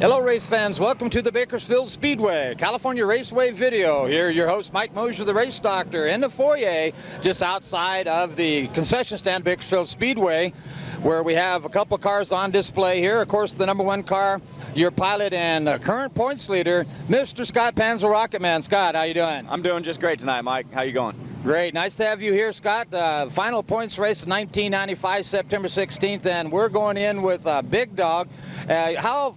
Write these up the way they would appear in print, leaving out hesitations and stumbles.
Hello race fans, welcome to the Bakersfield Speedway, California Raceway video. Here your host Mike Mosier, the race doctor, in the foyer just outside of the concession stand Bakersfield Speedway, where we have a couple cars on display here. Of course, the number one car, your pilot and current points leader, Mr. Scott Panzel, Rocketman. Scott, how you doing? I'm doing just great tonight, Mike. How you going? Great. Nice to have you here, Scott. Final points race of 1995, September 16th, and we're going in with Big Dog.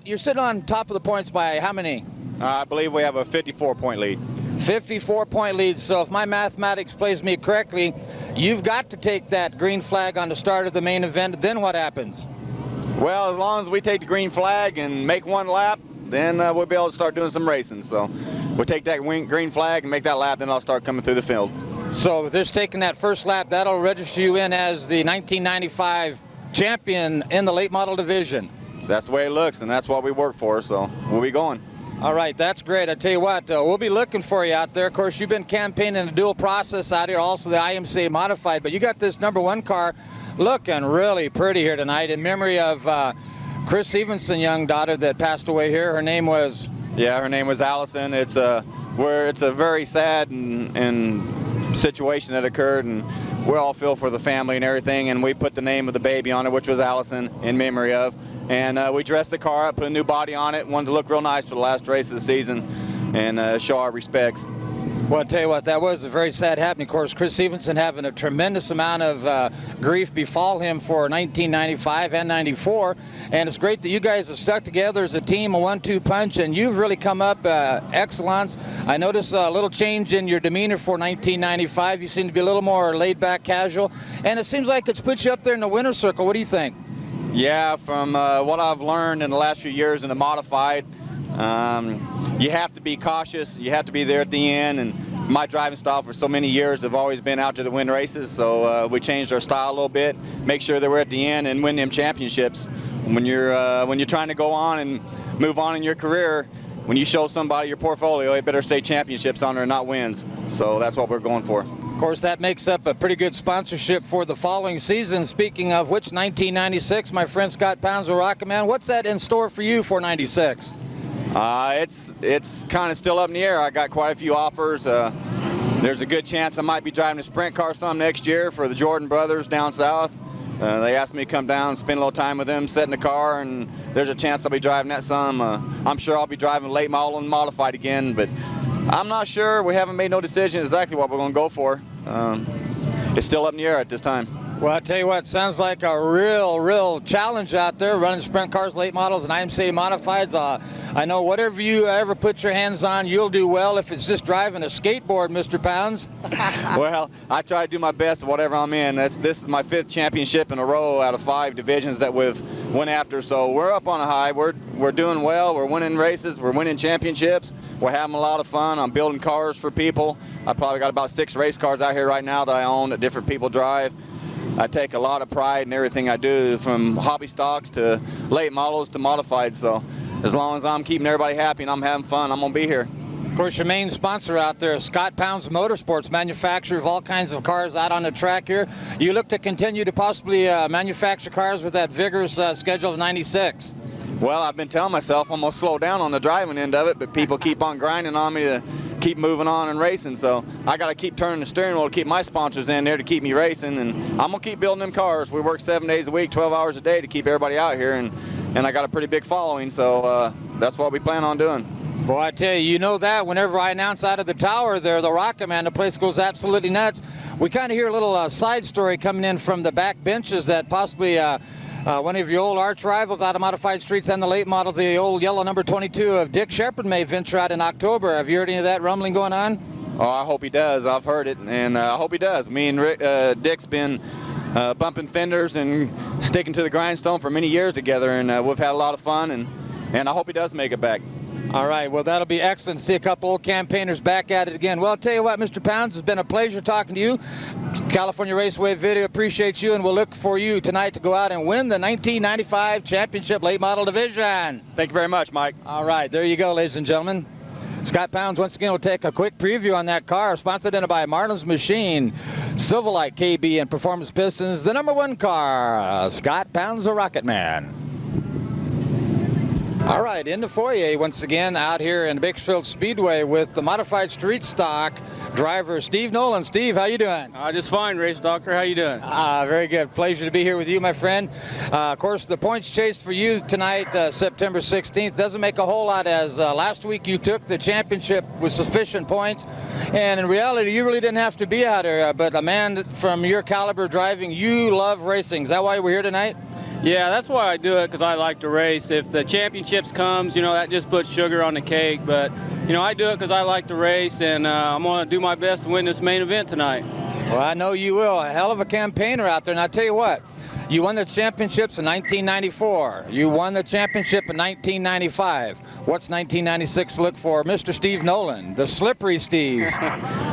You're sitting on top of the points by how many? I believe we have a 54-point lead. 54-point lead. So if my mathematics plays me correctly, you've got to take that green flag on the start of the main event. Then what happens? Well, as long as we take the green flag and make one lap, then we'll be able to start doing some racing. So we'll take that green flag and make that lap, then I'll start coming through the field. So just taking that first lap, that'll register you in as the 1995 champion in the late model division. That's the way it looks, and that's what we work for, so we'll be going. All right, that's great. I tell you what, we'll be looking for you out there. Of course, you've been campaigning a dual process out here, also the IMCA modified, but you got this number one car looking really pretty here tonight in memory of Chris Stevenson, young daughter that passed away here. Her name was? Yeah, her name was Allison. It's a very sad and situation that occurred, and we all feel for the family and everything, and we put the name of the baby on it, which was Allison, in memory of. And we dressed the car up, put a new body on it, wanted to look real nice for the last race of the season and show our respects. Well, I'll tell you what, that was a very sad happening. Of course, Chris Stevenson having a tremendous amount of grief befall him for 1995 and 94. And it's great that you guys have stuck together as a team, a 1-2 punch, and you've really come up excellence. I noticed a little change in your demeanor for 1995. You seem to be a little more laid back, casual. And it seems like it's put you up there in the winner's circle. What do you think? Yeah, from what I've learned in the last few years in the modified, you have to be cautious. You have to be there at the end. And my driving style for so many years have always been out to the win races. So we changed our style a little bit, make sure that we're at the end and win them championships. When you're trying to go on and move on in your career, when you show somebody your portfolio, it better say championships on there, not wins. So that's what we're going for. Of course, that makes up a pretty good sponsorship for the following season. Speaking of which, 1996, my friend Scott Panzel, Rocketman, what's that in store for you for 96? It's kind of still up in the air. I got quite a few offers. There's a good chance I might be driving a sprint car some next year for the Jordan brothers down south. They asked me to come down and spend a little time with them, sit in the car, and there's a chance I'll be driving that some. I'm sure I'll be driving late model and modified again, but I'm not sure. We haven't made no decision exactly what we're going to go for. It's still up in the air at this time. Well, I tell you what, sounds like a real challenge out there, running sprint cars, late models, and IMCA modifieds. I know whatever you ever put your hands on, you'll do well. If it's just driving a skateboard, Mr. Pounds. Well, I try to do my best at whatever I'm in. This is my 5th championship in a row out of 5 divisions that we've went after. So we're up on a high. We're doing well. We're winning races. We're winning championships. We're having a lot of fun. I'm building cars for people. I probably got about 6 race cars out here right now that I own that different people drive. I take a lot of pride in everything I do, from hobby stocks to late models to modified. So as long as I'm keeping everybody happy and I'm having fun, I'm going to be here. Of course, your main sponsor out there is Scott Pounds Motorsports, manufacturer of all kinds of cars out on the track here. You look to continue to possibly manufacture cars with that vigorous schedule of 96. Well, I've been telling myself I'm going to slow down on the driving end of it, but people keep on grinding on me to keep moving on and racing. So I got to keep turning the steering wheel to keep my sponsors in there to keep me racing, and I'm going to keep building them cars. We work 7 days a week, 12 hours a day to keep everybody out here, and I got a pretty big following, so that's what we plan on doing. Boy, I tell you, you know that whenever I announce out of the tower there, the Rocketman, the place goes absolutely nuts. We kind of hear a little side story coming in from the back benches that possibly one of your old arch rivals out of Modified Streets and the late models, the old yellow number 22 of Dick Shepard, may venture out in October. Have you heard any of that rumbling going on? Oh, I hope he does. I've heard it, and I hope he does. Me and Dick's been bumping fenders and sticking to the grindstone for many years together, and we've had a lot of fun, and I hope he does make it back. All right, well, that'll be excellent to see a couple old campaigners back at it again. Well, I'll tell you what, Mr. Pounds, it's been a pleasure talking to you. California Raceway Video appreciates you, and we'll look for you tonight to go out and win the 1995 Championship Late Model Division. Thank you very much, Mike. All right, there you go, ladies and gentlemen. Scott Pounds once again will take a quick preview on that car, sponsored in by Marlin's Machine, Silverlight KB, and Performance Pistons, the #1 car, Scott Pounds, the Rocketman. All right, in the foyer once again out here in Bakersfield Speedway with the modified street stock driver Steve Nolan. Steve, how you doing? Just fine, Race Doctor. How you doing? Very good. Pleasure to be here with you, my friend. Of course, the points chase for you tonight, September 16th, doesn't make a whole lot, as last week you took the championship with sufficient points, and in reality, you really didn't have to be out here, but a man from your caliber driving, you love racing. Is that why we're here tonight? Yeah, that's why I do it, because I like to race. If the championships comes, you know, that just puts sugar on the cake. But, you know, I do it because I like to race, and I'm going to do my best to win this main event tonight. Well, I know you will. A hell of a campaigner out there. And I'll tell you what, you won the championships in 1994. You won the championship in 1995. What's 1996 look for? Mr. Steve Nolan, the slippery Steve.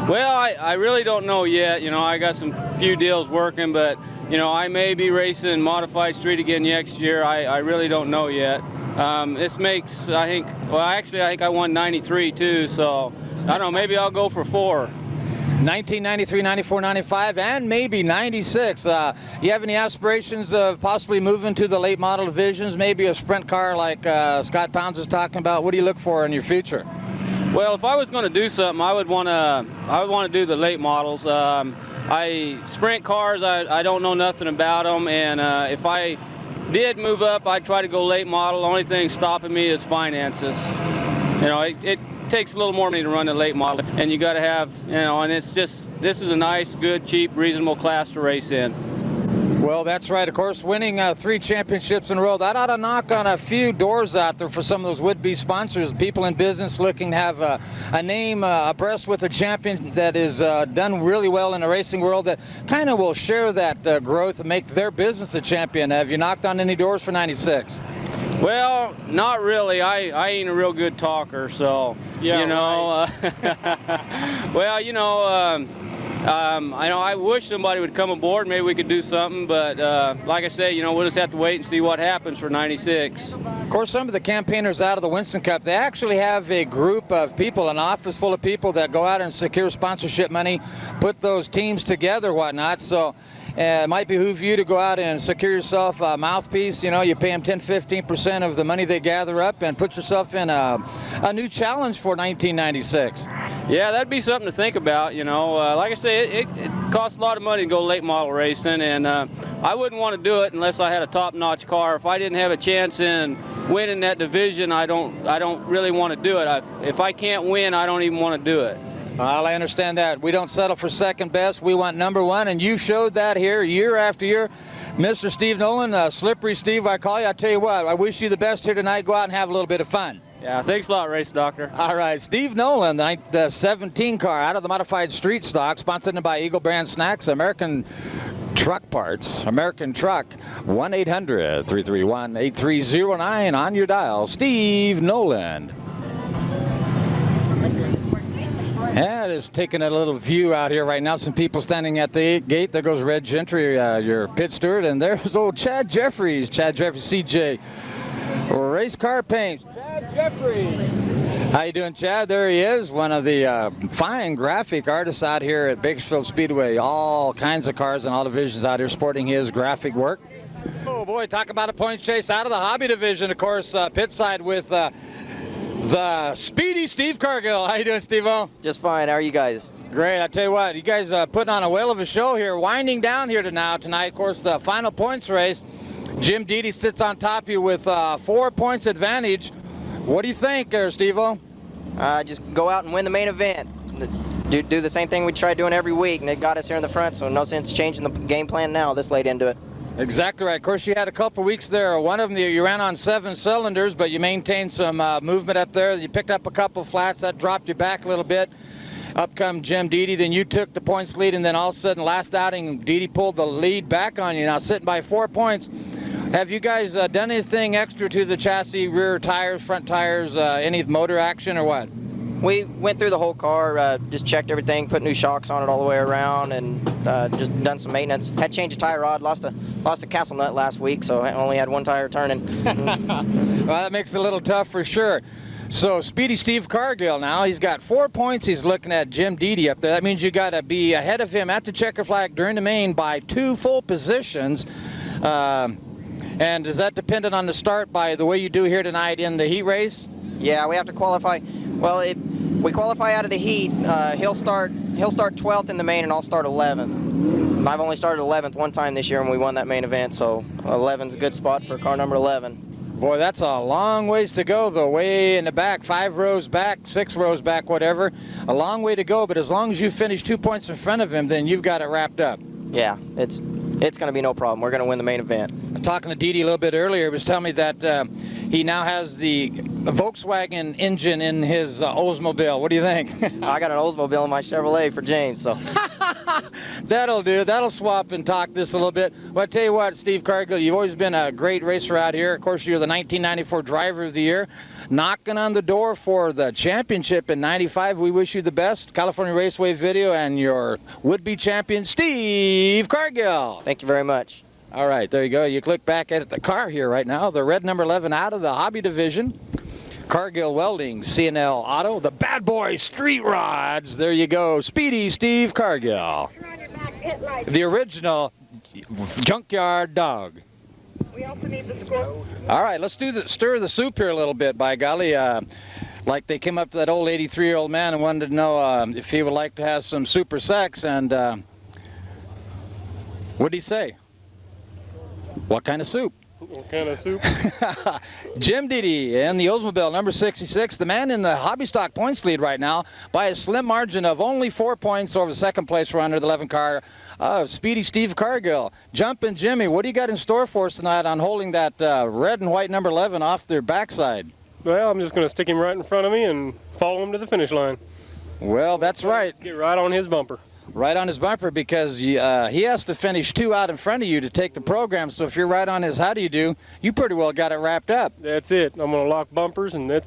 Well, I really don't know yet. You know, I got some few deals working, but, you know, I may be racing modified street again next year. I really don't know yet. This makes, I think, well, actually, I think I won 93 too, so I don't know, maybe I'll go for 4. 1993, 94, 95, and maybe 96. You have any aspirations of possibly moving to the late model divisions, maybe a sprint car like Scott Pounds is talking about? What do you look for in your future? Well, if I was going to do something, I would want to do the late models. Sprint cars, I don't know nothing about them, and if I did move up, I'd try to go late model. The only thing stopping me is finances. You know, it takes a little more money to run a late model, and you got to have, you know, and it's just, this is a nice, good, cheap, reasonable class to race in. Well, that's right. Of course, winning 3 championships in a row, that ought to knock on a few doors out there for some of those would-be sponsors, people in business looking to have a name abreast with a champion that is done really well in the racing world, that kind of will share that growth and make their business a champion. Have you knocked on any doors for 96? Well, not really. I ain't a real good talker, so, yeah, you know. Right. Well, you know, I wish somebody would come aboard. Maybe we could do something, but like I say, you know, we'll just have to wait and see what happens for 96. Of course, some of the campaigners out of the Winston Cup, they actually have a group of people, an office full of people that go out and secure sponsorship money, put those teams together, whatnot. So it might behoove you to go out and secure yourself a mouthpiece. You know, you pay them 10-15% of the money they gather up and put yourself in a new challenge for 1996. Yeah, that'd be something to think about, you know. Like I say, it costs a lot of money to go late model racing, and I wouldn't want to do it unless I had a top-notch car. If I didn't have a chance in winning that division, I don't really want to do it. If I can't win, I don't even want to do it. Well, I understand that. We don't settle for second best. We want number one, and you showed that here year after year. Mr. Steve Nolan, Slippery Steve, I call you. I tell you what, I wish you the best here tonight. Go out and have a little bit of fun. Yeah, thanks a lot, Race Doctor. All right, Steve Nolan, the 17 car out of the modified street stock, sponsored by Eagle Brand Snacks, American Truck Parts, American Truck, 1-800-331-8309 on your dial. Steve Nolan. Yeah, it is taking a little view out here right now. Some people standing at the gate. There goes Red Gentry, your pit steward, and there's old Chad Jeffries. Chad Jeffries, CJ. Race car paints. Chad Jeffries. How you doing, Chad? There he is, one of the fine graphic artists out here at Bakersfield Speedway. All kinds of cars and all divisions out here sporting his graphic work. Oh boy, talk about a point chase out of the hobby division, of course, pit side with the speedy Steve Cargill. How you doing, Steve-O? Just fine. How are you guys? Great. I tell you what, you guys putting on a whale of a show here. Winding down here tonight. Of course, the final points race. Jim Deedy sits on top of you with 4 points advantage. What do you think, Steve-O? Just go out and win the main event. Do the same thing we try doing every week, and it got us here in the front, so no sense changing the game plan now this late into it. Exactly right. Of course, you had a couple weeks there. One of them, you ran on 7 cylinders, but you maintained some movement up there. You picked up a couple flats. That dropped you back a little bit. Up come Jim Deedy. Then you took the points lead, and then all of a sudden, last outing, Deedy pulled the lead back on you. Now sitting by 4 points. Have you guys done anything extra to the chassis, rear tires, front tires, any motor action or what? We went through the whole car, just checked everything, put new shocks on it all the way around, and just done some maintenance. Had to change a tie rod, lost a castle nut last week, so I only had one tire turning. Well, that makes it a little tough for sure. So Speedy Steve Cargill now, he's got 4 points. He's looking at Jim Deedy up there. That means you got to be ahead of him at the checker flag during the main by 2 full positions. And is that dependent on the start by the way you do here tonight in the heat race? Yeah, we have to qualify. Well, we qualify out of the heat. He'll start 12th in the main, and I'll start 11th. I've only started 11th one time this year when we won that main event, so 11's a good spot for car number 11. Boy, that's a long ways to go, though. Way in the back, 5 rows back, 6 rows back, whatever. A long way to go, but as long as you finish 2 points in front of him, then you've got it wrapped up. Yeah, it's going to be no problem. We're going to win the main event. I'm talking to Didi a little bit earlier. He was telling me that he now has the Volkswagen engine in his Oldsmobile. What do you think? I got an Oldsmobile in my Chevrolet for James, so. That'll do. That'll swap and talk this a little bit. Well, I tell you what, Steve Cargill, you've always been a great racer out here. Of course, you're the 1994 Driver of the Year. Knocking on the door for the championship in 95. We wish you the best. California Raceway Video and your would-be champion, Steve Cargill. Thank you very much. All right, there you go. You look back at the car here right now. The red number 11 out of the hobby division. Cargill Welding, C&L Auto, the Bad Boy Street Rods. There you go, Speedy Steve Cargill. The original junkyard dog. We also need the score. All right, let's stir the soup here a little bit, by golly. Like they came up to that old 83-year-old man and wanted to know if he would like to have some super sex, and what'd he say? What kind of soup? What kind of soup? Jim Didi and the Oldsmobile number 66, the man in the hobby stock points lead right now by a slim margin of only 4 points over the second place runner, the 11 car, Speedy Steve Cargill. Jumpin' Jimmy, what do you got in store for us tonight on holding that red and white number 11 off their backside? Well, I'm just going to stick him right in front of me and follow him to the finish line. Well, that's right. Get right on his bumper. Right on his bumper, because he has to finish 2 out in front of you to take the program. So if you're right on his how do you do, you pretty well got it wrapped up. That's it. I'm going to lock bumpers, and we're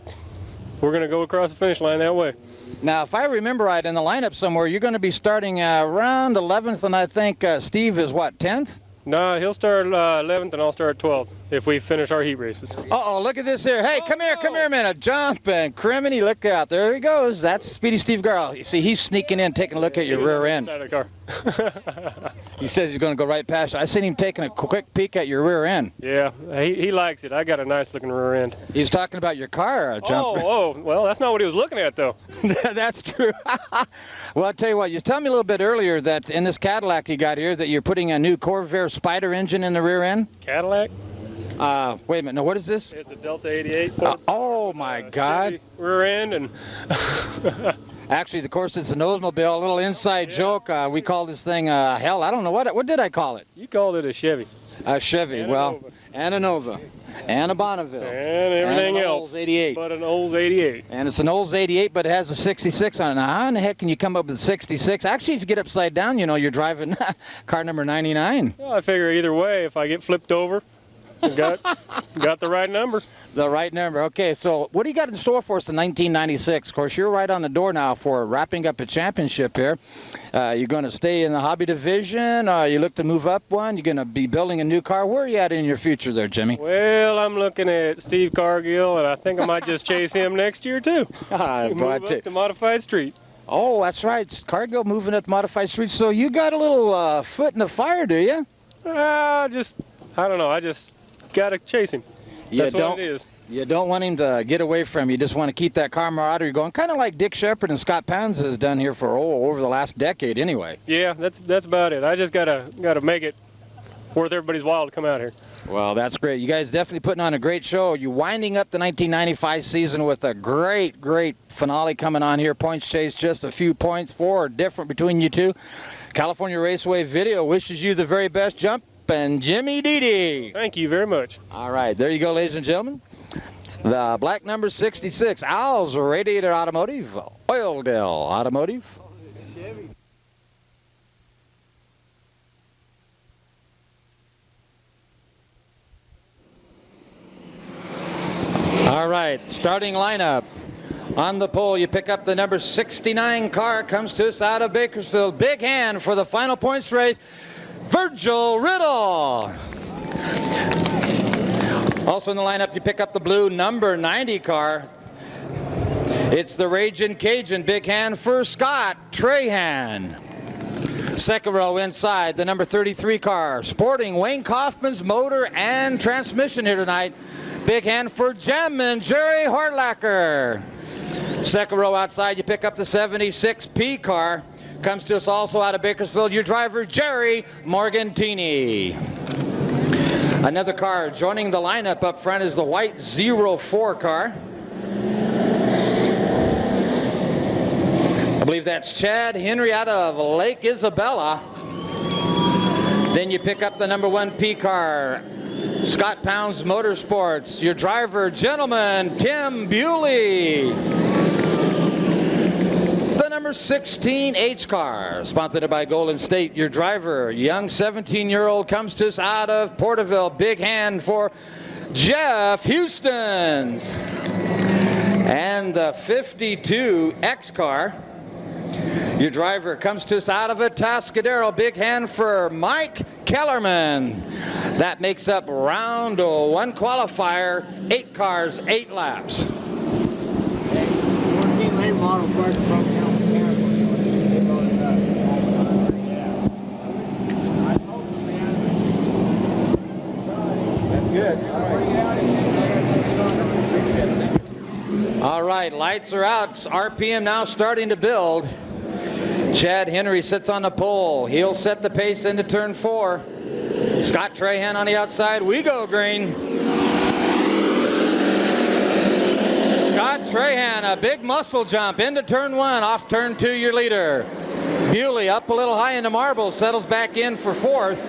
going to go across the finish line that way. Now, if I remember right, in the lineup somewhere, you're going to be starting around 11th, and I think Steve is, what, 10th? No, he'll start 11th, and I'll start 12th if we finish our heat races. Uh-oh, look at this here. Hey, come here a minute. Jump and criminy, look out. There he goes. That's Speedy Steve Cargill. You see, he's sneaking in, taking a look at your rear end. Side of the car. He says he's going to go right past you. I seen him taking a quick peek at your rear end. Yeah, he likes it. I got a nice-looking rear end. He's talking about your car, Jump. Oh, well, that's not what he was looking at, though. That's true. Well, I'll tell you what, you told me a little bit earlier that in this Cadillac you got here that you're putting a new Corvair Spider engine in the rear end. Cadillac? Wait a minute, no, what is this? It's a Delta 88. Oh, my God. Chevy rear end, and Actually, of course, it's an Oldsmobile, a little inside joke. We call this thing, hell, I don't know, what did I call it? you called it a Chevy. A Chevy, and a Nova, and a Bonneville. And everything and an else. Olds 88. But an Olds 88. And it's an Olds 88, but it has a 66 on it. Now, how in the heck can you come up with a 66? Actually, if you get upside down, you know, you're driving car number 99. Well, I figure either way, if I get flipped over, I got the right number. The right number. Okay, so what do you got in store for us in 1996? Of course, you're right on the door now for wrapping up a championship here. You're going to stay in the hobby division? You look to move up one? You're going to be building a new car? Where are you at in your future there, Jimmy? Well, I'm looking at Steve Cargill, and I think I might just chase him next year, too. Move up to Modified Street. Oh, that's right. Cargill moving up to Modified Street. So you got a little foot in the fire, do you? I don't know. I just got to chase him. That's what it is. You don't want him to get away from you. You just want to keep that camaraderie going, kind of like Dick Shepherd and Scott Pounds has done here for over the last decade anyway. Yeah, that's about it. I just gotta make it worth everybody's while to come out here. Well, that's great. You guys definitely putting on a great show. You're winding up the 1995 season with a great finale coming on here. Points chase, just a few points, 4 different between you two. California Raceway Video wishes you the very best. Jump and Jimmy Didi. Thank you very much. All right, there you go, ladies and gentlemen. The black number 66, Owls Radiator Automotive, Oildale Automotive. All right, starting lineup. On the pole, you pick up the number 69 car, comes to us out of Bakersfield. Big hand for the final points race, Virgil Riddle. Also in the lineup, you pick up the blue number 90 car. It's the Ragin' Cajun. Big hand for Scott Trahan. Second row inside, the number 33 car, sporting Wayne Kaufman's motor and transmission here tonight. Big hand for Jammin' Jerry Hortlacker. Second row outside, you pick up the 76P car. Comes to us also out of Bakersfield, your driver, Jerry Morgantini. Another car joining the lineup up front is the white 04 car. I believe that's Chad Henry out of Lake Isabella. Then you pick up the number 1P car, Scott Pounds Motorsports. Your driver, gentleman, Tim Bewley. The number 16H car, sponsored by Golden State. Your driver, young 17-year-old, comes to us out of Porterville. Big hand for Jeff Houston. And the 52X car. Your driver comes to us out of Atascadero. Big hand for Mike Kellerman. That makes up round 1 qualifier. 8 cars, 8 laps. 14 late model cars broke down. That's good. All right, lights are out. RPM now starting to build. Chad Henry sits on the pole. He'll set the pace into turn 4. Scott Trahan on the outside. We go green. Scott Trahan, a big muscle jump into turn 1, off turn 2, your leader. Bewley up a little high into marbles, settles back in for 4th.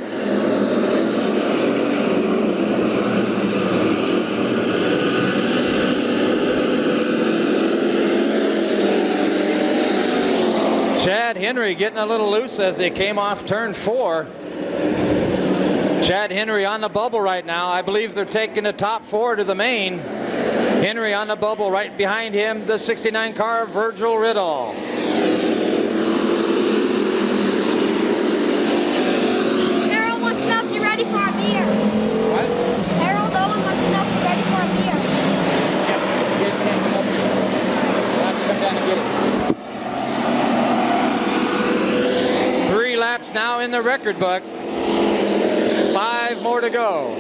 Chad Henry getting a little loose as they came off turn 4. Chad Henry on the bubble right now. I believe they're taking the top 4 to the main. Henry on the bubble, right behind him, the 69 car, Virgil Riddle. Harold wants to know if you're ready for a beer. What? Harold Owen wants to know if you're ready for a beer. Yeah, you guys can't come up here. We'll have to come down and get it. 3 laps now in the record book. 5 more to go.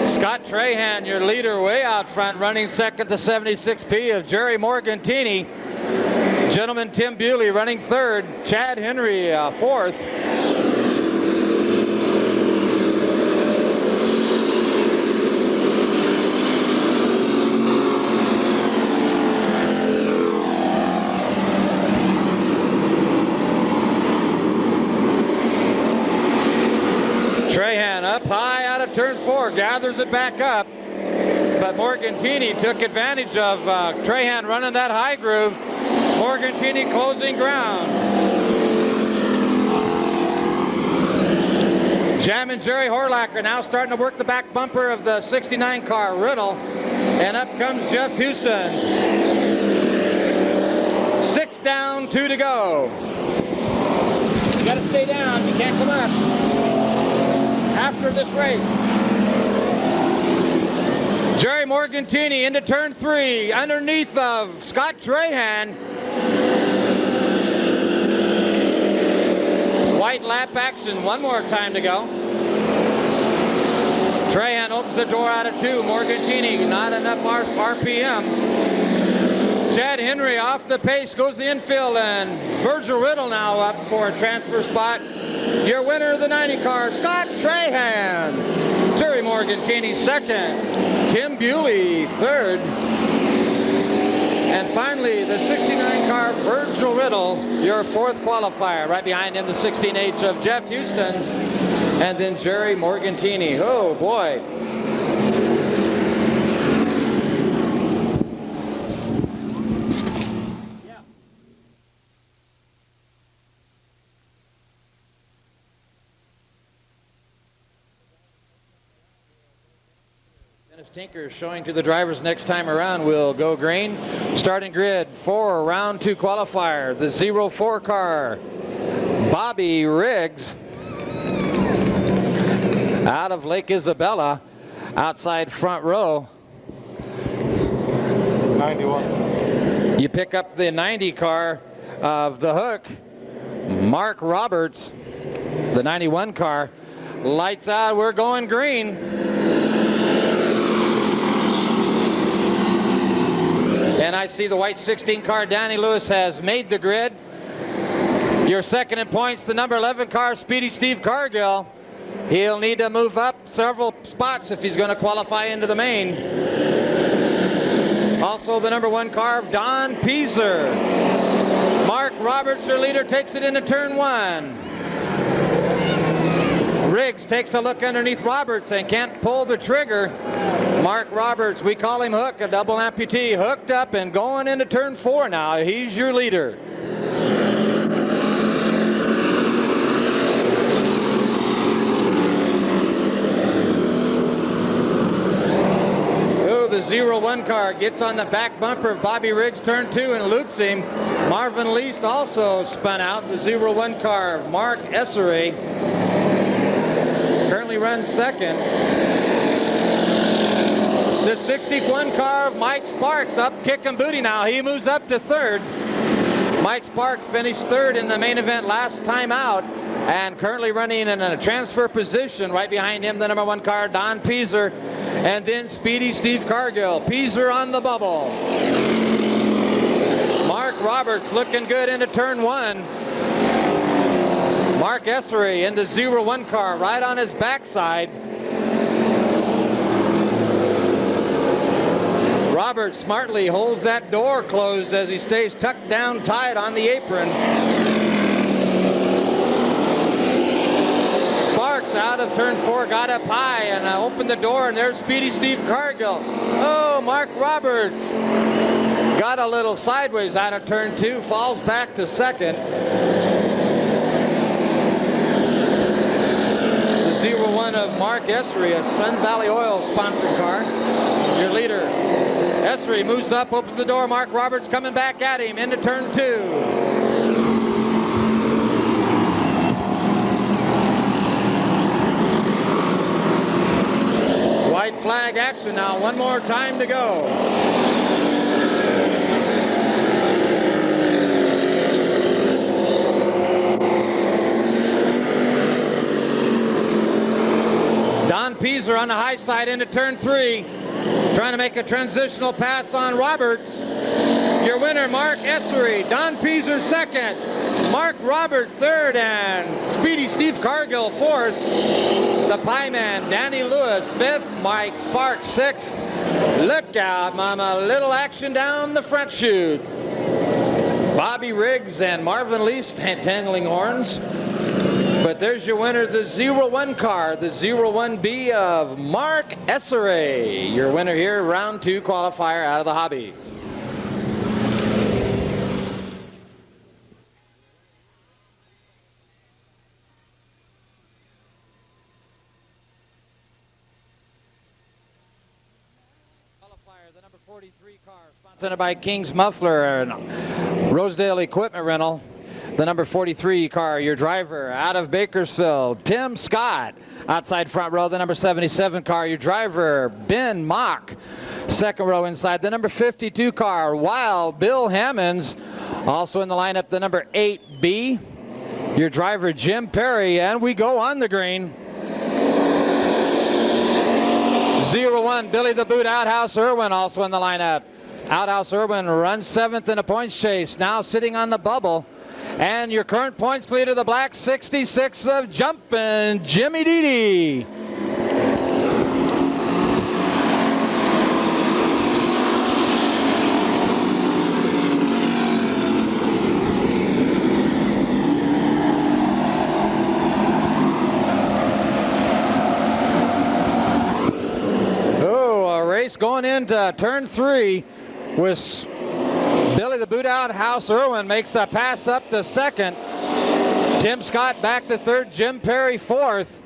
Scott Trahan, your leader, way out front, running second to 76P of Jerry Morgantini. Gentleman Tim Bewley running 3rd. Chad Henry 4th. Trahan up high out of turn 4, gathers it back up. But Morgantini took advantage of Trahan running that high groove. Morgantini closing ground. Jammin' Jerry Hortlacker now starting to work the back bumper of the 69 car, Riddle. And up comes Jeff Houston. 6 down, 2 to go. You gotta stay down, you can't come up after this race. Jerry Morgantini into turn 3, underneath of Scott Trahan. White lap action, 1 more time to go. Trahan opens the door out of 2, Morgantini, not enough RPM. Chad Henry off the pace, goes the infield, and Virgil Riddle now up for a transfer spot. Your winner of the 90 car, Scott Trahan. Jerry Morgantini 2nd. Tim Bewley 3rd. And finally, the 69 car, Virgil Riddle, your 4th qualifier. Right behind him, the 16H of Jeff Houston's. And then Jerry Morgantini. Oh, boy. Tinker showing to the drivers next time around will go green. Starting grid for round 2 qualifier, the 04 car, Bobby Riggs out of Lake Isabella, outside front row. 91. You pick up the 90 car, of the Hook, Mark Roberts, the 91 car. Lights out, we're going green. And I see the white 16 car, Danny Lewis, has made the grid. Your second in points, the number 11 car, Speedy Steve Cargill. He'll need to move up several spots if he's going to qualify into the main. Also the number 1 car, Don Peaser. Mark Roberts, your leader, takes it into turn 1. Riggs takes a look underneath Roberts and can't pull the trigger. Mark Roberts, we call him Hook, a double amputee, hooked up and going into turn 4 now. He's your leader. Oh, the 01 car gets on the back bumper of Bobby Riggs, turn 2, and loops him. Marvin Least also spun out, the 01 car, Mark Essery. Currently runs second. The 61 car of Mike Sparks up kicking booty now. He moves up to third. Mike Sparks finished third in the main event last time out and currently running in a transfer position. Right behind him, the number 1 car, Don Peaser, and then Speedy Steve Cargill. Peaser on the bubble. Mark Roberts looking good into turn 1. Mark Essery in the 01 car, right on his backside. Roberts smartly holds that door closed as he stays tucked down tight on the apron. Sparks out of turn 4, got up high and opened the door, and there's Speedy Steve Cargill. Oh, Mark Roberts got a little sideways out of turn 2, falls back to second. The 01 of Mark Essery, a Sun Valley Oil sponsored car. Your leader, Essery, moves up, opens the door. Mark Roberts coming back at him into turn 2. White flag action now. One more time to go. Don Peaser on the high side into turn 3. Trying to make a transitional pass on Roberts. Your winner, Mark Essery. Don Peaser second. Mark Roberts third, and Speedy Steve Cargill fourth. The Pie Man, Danny Lewis fifth. Mike Sparks sixth. Look out, mama. Little action down the front chute. Bobby Riggs and Marvin Least tangling horns. But there's your winner, the 01 car, the 01B of Mark Essery. Your winner here, round 2 qualifier out of the hobby. Qualifier, the number 43 car, sponsored by King's Muffler and Rosedale Equipment Rental. The number 43 car, your driver out of Bakersfield, Tim Scott. Outside front row, the number 77 car, your driver, Ben Mock. Second row inside, the number 52 car, Wild Bill Hammonds. Also in the lineup, the number 8B, your driver, Jim Perry. And we go on the green. 01, Billy the Boot Outhouse Irwin also in the lineup. Outhouse Irwin runs 7th in a points chase, now sitting on the bubble. And your current points leader, the black 66 of Jumpin', Jimmy Dede. Oh, a race going into turn 3 with Billy the Boot Outhouse Irwin makes a pass up to second. Tim Scott back to third. Jim Perry fourth.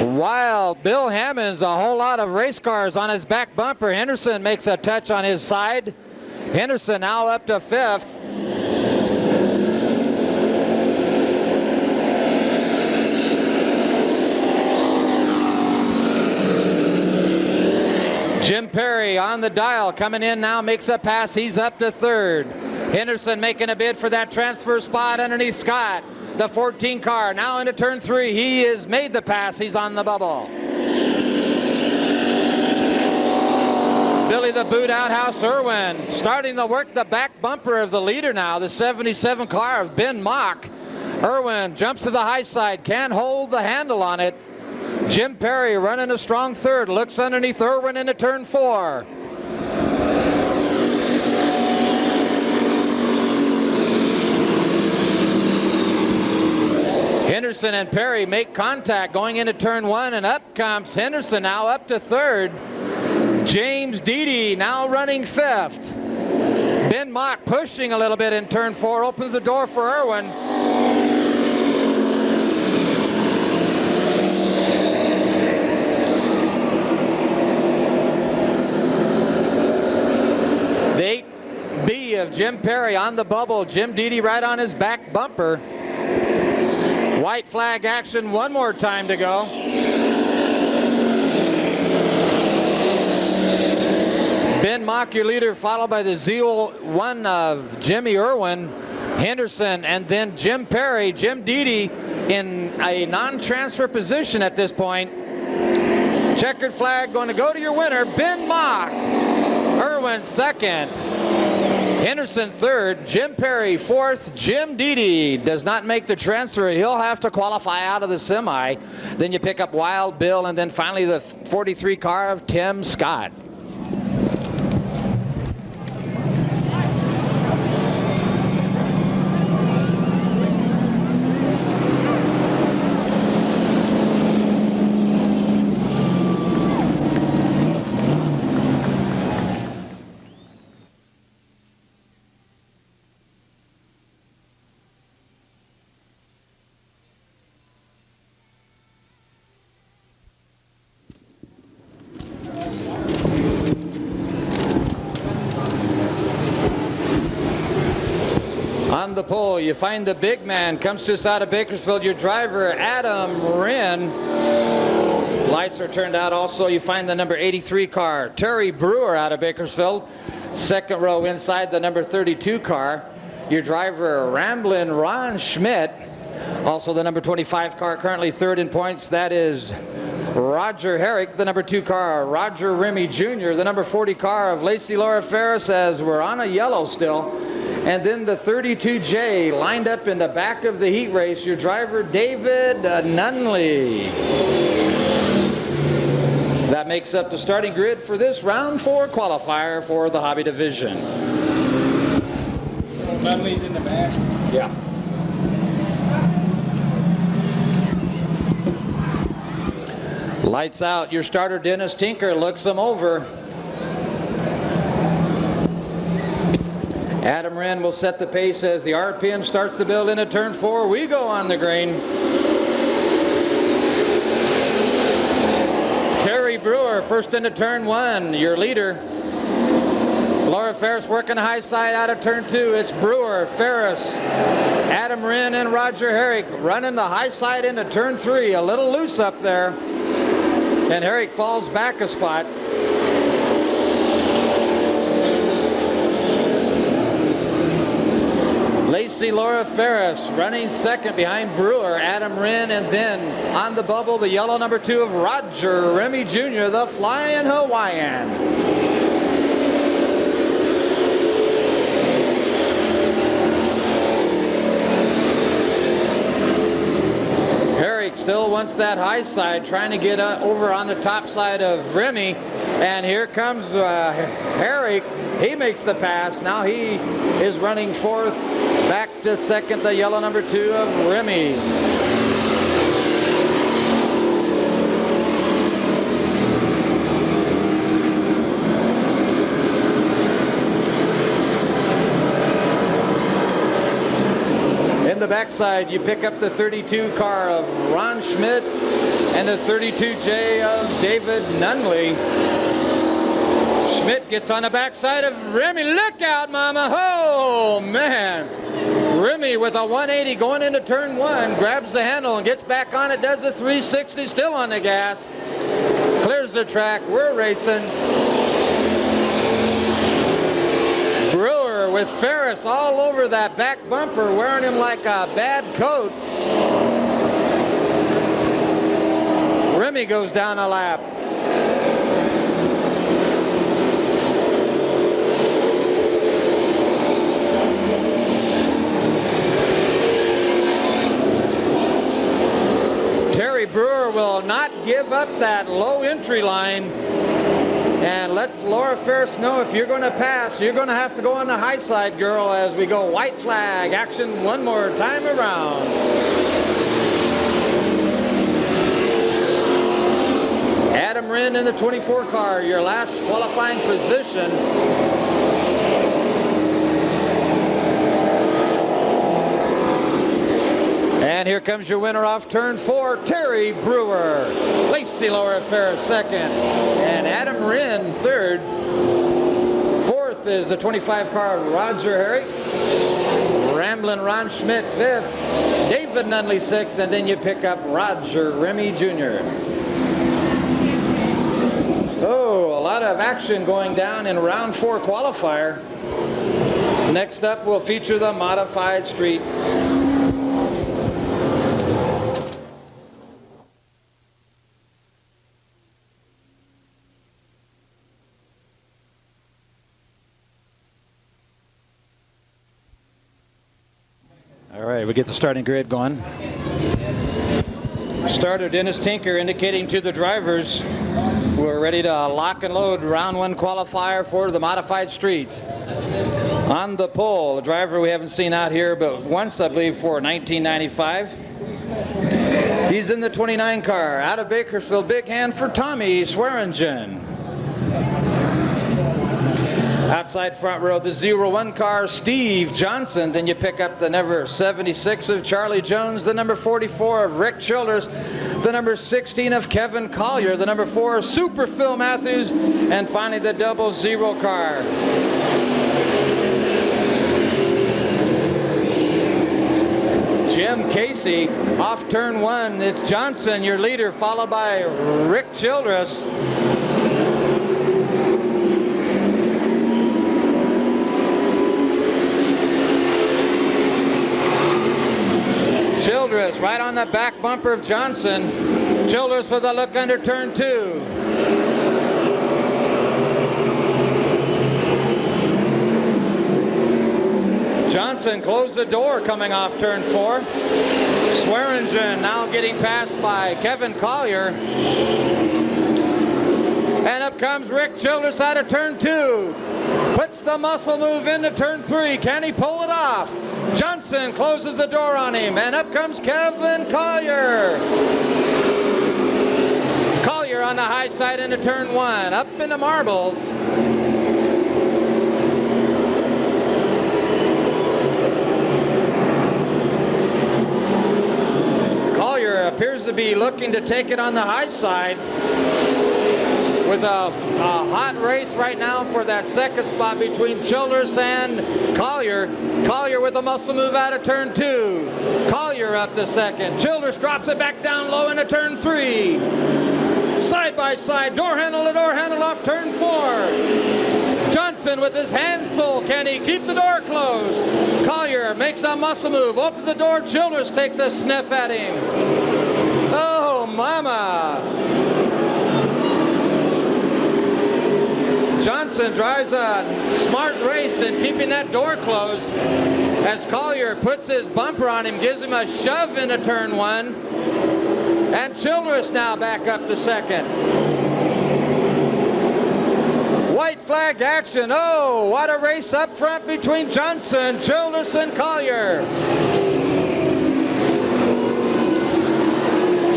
While Bill Hammonds, a whole lot of race cars on his back bumper. Henderson makes a touch on his side. Henderson now up to fifth. Jim Perry on the dial, coming in now, makes a pass. He's up to third. Henderson making a bid for that transfer spot underneath Scott. The 14 car now into turn 3. He has made the pass. He's on the bubble. Billy the Boot Outhouse Irwin starting to work the back bumper of the leader now. The 77 car of Ben Mock. Irwin jumps to the high side. Can't hold the handle on it. Jim Perry running a strong third. Looks underneath Irwin into turn 4. Henderson and Perry make contact going into turn 1, and up comes Henderson now up to third. James Deedy now running 5th. Ben Mock pushing a little bit in turn 4, opens the door for Irwin. The 8B of Jim Perry on the bubble. Jim Deedy right on his back bumper. White flag action, one more time to go. Ben Mock, your leader, followed by the Z1 of Jimmy Irwin, Henderson, and then Jim Perry. Jim Deedy in a non-transfer position at this point. Checkered flag going to go to your winner, Ben Mock. Irwin second. Henderson third, Jim Perry fourth. Jim Deedy does not make the transfer. He'll have to qualify out of the semi. Then you pick up Wild Bill, and then finally the 43 car of Tim Scott. On the pole, you find the big man, comes to us out of Bakersfield, your driver, Adam Wren. Lights are turned out also. You find the number 83 car, Terry Brewer out of Bakersfield. Second row inside the number 32 car, your driver, Ramblin' Ron Schmidt. Also the number 25 car, currently third in points, that is Roger Herrick. The number 2 car, Roger Remy Jr. The number 40 car of Lacey Laura Ferris, as we're on a yellow still. And then the 32J lined up in the back of the heat race, your driver, David Nunley. That makes up the starting grid for this round 4 qualifier for the hobby division. Nunley's in the back. Yeah. Lights out. Your starter, Dennis Tinker, looks them over. Adam Wren will set the pace as the RPM starts to build into turn 4. We go on the green. Terry Brewer first into turn 1, your leader. Laura Ferris working the high side out of turn 2. It's Brewer, Ferris, Adam Wren, and Roger Herrick running the high side into turn 3. A little loose up there. And Herrick falls back a spot. Lacey Laura Ferris running second behind Brewer, Adam Wren, and then on the bubble, the yellow number 2 of Roger Remy Jr., the Flying Hawaiian. Herrick still wants that high side, trying to get over on the top side of Remy. And here comes Herrick. He makes the pass. Now he is running 4th. Back to second, the yellow number 2 of Remy. In the backside, you pick up the 32 car of Ron Schmidt and the 32J of David Nunley. Schmidt gets on the backside of Remy. Look out, mama. Oh, man. Remy with a 180 going into turn 1. Grabs the handle and gets back on it. Does a 360, still on the gas. Clears the track. We're racing. Brewer with Ferris all over that back bumper, wearing him like a bad coat. Remy goes down a lap. Terry Brewer will not give up that low entry line and lets Laura Ferris know if you're going to pass, you're going to have to go on the high side, girl, as we go white flag action one more time around. Adam Wren in the 24 car, your last qualifying position. And here comes your winner off turn 4, Terry Brewer. Lacey Laura Ferris second, and Adam Wren third. Fourth is the 25 car, Roger Harry. Ramblin' Ron Schmidt fifth, David Nunley sixth, and then you pick up Roger Remy Jr. Oh, a lot of action going down in round 4 qualifier. Next up, we'll feature the modified street. All right, we get the starting grid going. Starter Dennis Tinker indicating to the drivers we're ready to lock and load round 1 qualifier for the modified streets. On the pole, a driver we haven't seen out here but once, I believe, for 1995. He's in the 29 car out of Bakersfield. Big hand for Tommy Swearingen. Outside front row, the 01 car, Steve Johnson. Then you pick up the number 76 of Charlie Jones, the number 44 of Rick Childers, the number 16 of Kevin Collier, the number 4 of Super Phil Matthews, and finally the 00 car. Jim Casey off turn 1. It's Johnson, your leader, followed by Rick Childress. Childress right on the back bumper of Johnson. Childress with a look under turn 2. Johnson closed the door coming off turn 4. Swearingen now getting passed by Kevin Collier. And up comes Rick Childress out of turn 2. Puts the muscle move into turn 3. Can he pull it off? Johnson closes the door on him, and up comes Kevin Collier. Collier on the high side into turn 1, up into marbles. Collier appears to be looking to take it on the high side, with a hot race right now for that second spot between Childress and Collier. Collier with a muscle move out of turn 2. Collier up to second. Childress drops it back down low into turn 3. Side by side, door handle to door handle off turn 4. Johnson with his hands full. Can he keep the door closed? Collier makes a muscle move, opens the door. Childress takes a sniff at him. Oh, mama. Johnson drives a smart race in keeping that door closed as Collier puts his bumper on him, gives him a shove into turn 1. And Childress now back up to second. White flag action. Oh, what a race up front between Johnson, Childress, and Collier.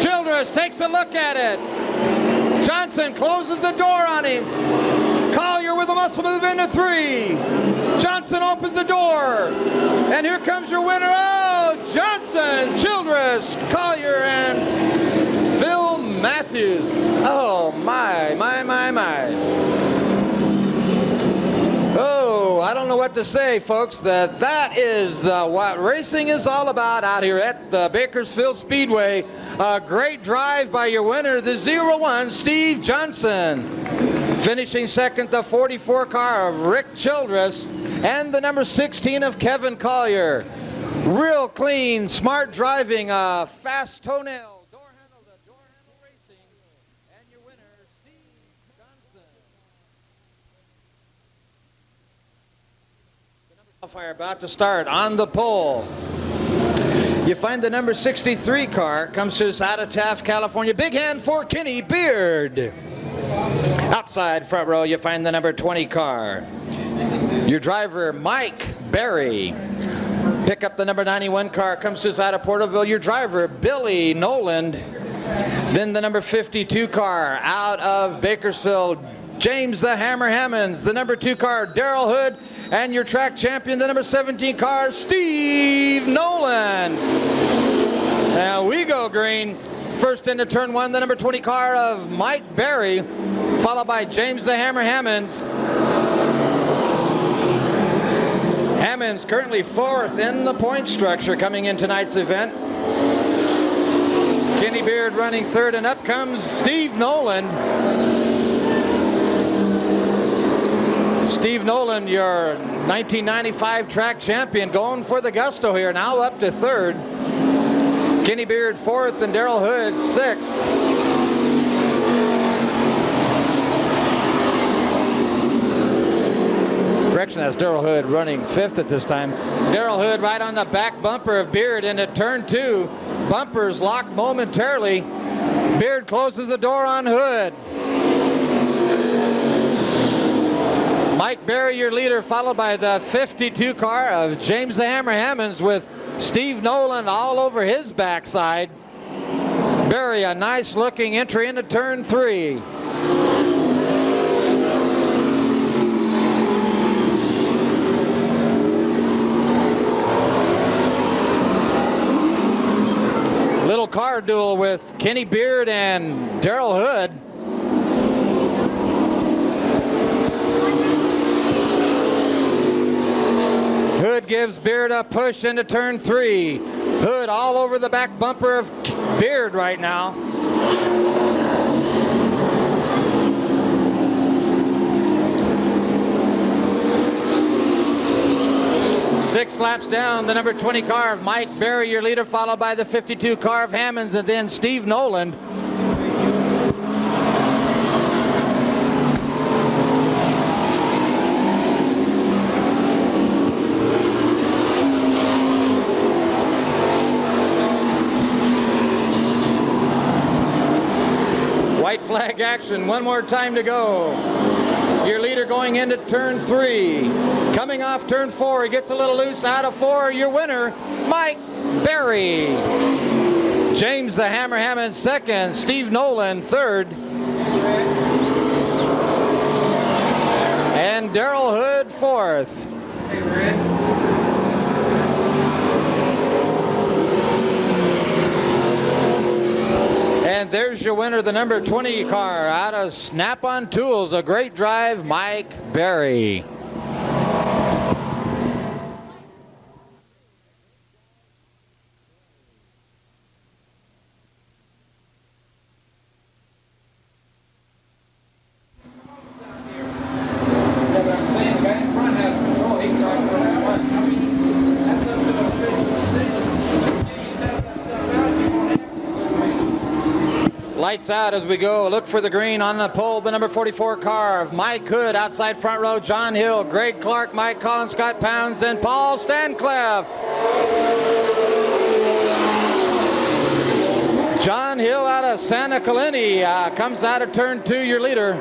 Childress takes a look at it. Johnson closes the door on him. Collier with a muscle move into 3. Johnson opens the door. And here comes your winner. Oh, Johnson, Childress, Collier, and Phil Matthews. Oh, my. Oh, I don't know what to say, folks. That is what racing is all about out here at the Bakersfield Speedway. A great drive by your winner, the 01, Steve Johnson. Finishing second, the 44 car of Rick Childress and the number 16 of Kevin Collier. Real clean, smart driving, fast toenail, door handle to door handle racing, and your winner, Steve Johnson. The number about to start on the pole. You find the number 63 car, comes to us out of Taft, California. Big hand for Kenny Beard. Outside front row, you find the number 20 car. Your driver, Mike Berry. Pick up the number 91 car, comes to us out of Porterville. Your driver, Billy Noland. Then the number 52 car out of Bakersfield, James the Hammer Hammonds. The number 2 car, Daryl Hood. And your track champion, the number 17 car, Steve Nolan. Now we go green. First into turn 1, the number 20 car of Mike Berry, followed by James the Hammer Hammonds. Hammonds currently 4th in the point structure coming in tonight's event. Kenny Beard running 3rd, and up comes Steve Nolan. Steve Nolan, your 1995 track champion, going for the gusto here, now up to 3rd. Kenny Beard 4th and Daryl Hood 6th. Correction, that's Daryl Hood running 5th at this time. Daryl Hood right on the back bumper of Beard into turn 2. Bumpers locked momentarily. Beard closes the door on Hood. Mike Berry, your leader, followed by the 52 car of James the Hammer Hammonds with Steve Nolan all over his backside. Berry, a nice looking entry into turn 3. Little car duel with Kenny Beard and Daryl Hood. Hood gives Beard a push into turn 3. Hood all over the back bumper of Beard right now. Six laps down, the number 20 car of Mike Berry, your leader, followed by the 52 car of Hammonds, and then Steve Nolan. White flag action, one more time to go. Your leader going into turn 3. Coming off turn 4, he gets a little loose out of 4. Your winner, Mike Berry. James the Hammer Hammond 2nd, Steve Nolan 3rd. And Daryl Hood 4th. And there's your winner, the number 20 car out of Snap-on Tools. A great drive, Mike Berry. Lights out as we go. Look for the green on the pole. The number 44 car of Mike Hood. Outside front row, John Hill, Greg Clark, Mike Collins, Scott Pounds, and Paul Stancliffe. John Hill out of Santa Colini comes out of turn 2, your leader.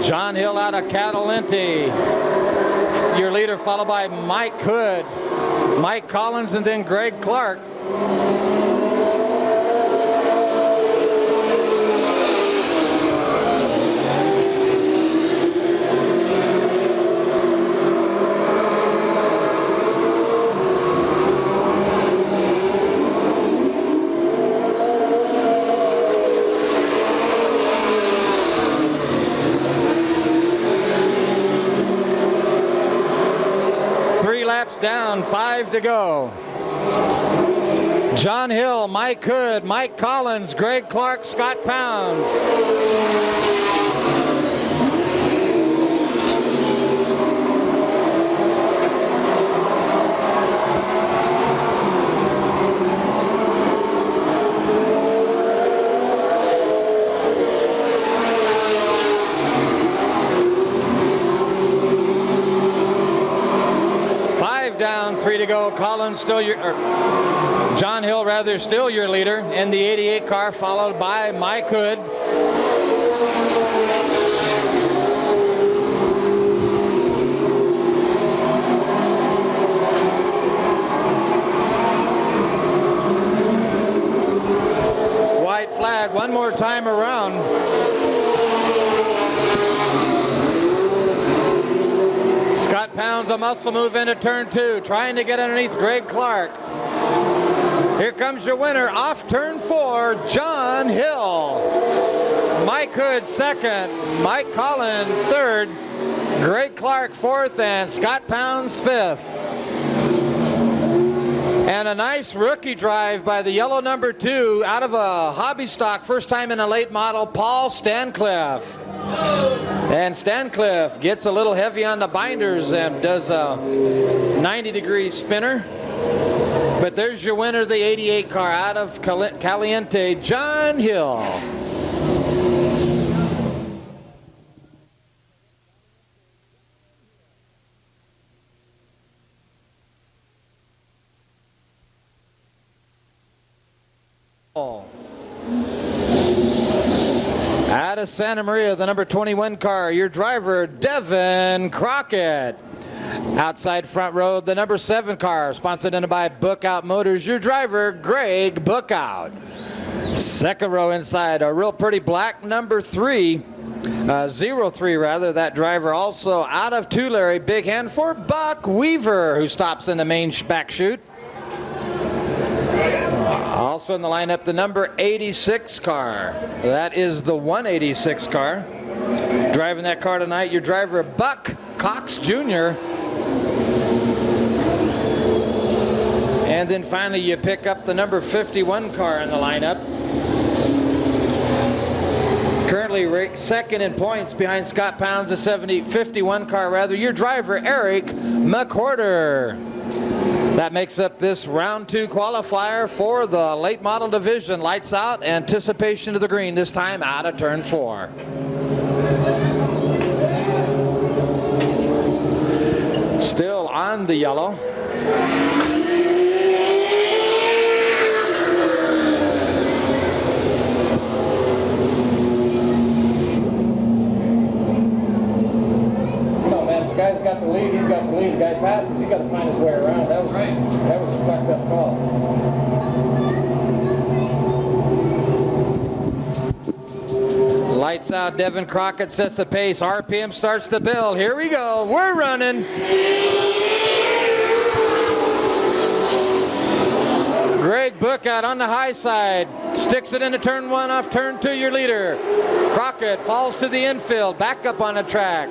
John Hill out of Catalente, your leader, followed by Mike Hood, Mike Collins, and then Greg Clark. laps down, 5 to go. John Hill, Mike Hood, Mike Collins, Greg Clark, Scott Pounds. Down, 3 to go. Collins still your, John Hill rather, still your leader in the 88 car, followed by Mike Hood. White flag one more time around. Scott Pounds, a muscle move into turn 2, trying to get underneath Greg Clark. Here comes your winner off turn 4, John Hill. Mike Hood second, Mike Collins third, Greg Clark fourth, and Scott Pounds fifth. And a nice rookie drive by the yellow number 2 out of a hobby stock, first time in a late model, Paul Stancliffe. And Stancliffe gets a little heavy on the binders and does a 90-degree spinner. But there's your winner, the 88 car out of Caliente, John Hill. Out of Santa Maria, the number 21 car, your driver, Devin Crockett. Outside front row, the number 7 car, sponsored in by Bookout Motors, your driver, Greg Bookout. Second row inside, a real pretty black number 3, 03 rather, that driver also out of Tulare. Big hand for Buck Weaver, who stops in the main back chute. Also in the lineup, the number 86 car. That is the 186 car. Driving that car tonight, your driver, Buck Cox Jr. And then finally, you pick up the number 51 car in the lineup. Currently second in points behind Scott Pounds, the 51 car rather, your driver, Eric McWhorter. That makes up this round 2 qualifier for the late model division. Lights out, anticipation to the green, this time out of turn 4. Still on the yellow. The guy's got the lead, he's got the lead. The guy passes, he's got to find his way around. That was a fucked up call. Lights out, Devin Crockett sets the pace. RPM starts to build. Here we go, we're running. Greg Bookout on the high side. Sticks it into turn 1 off turn 2, your leader. Crockett falls to the infield, back up on the track.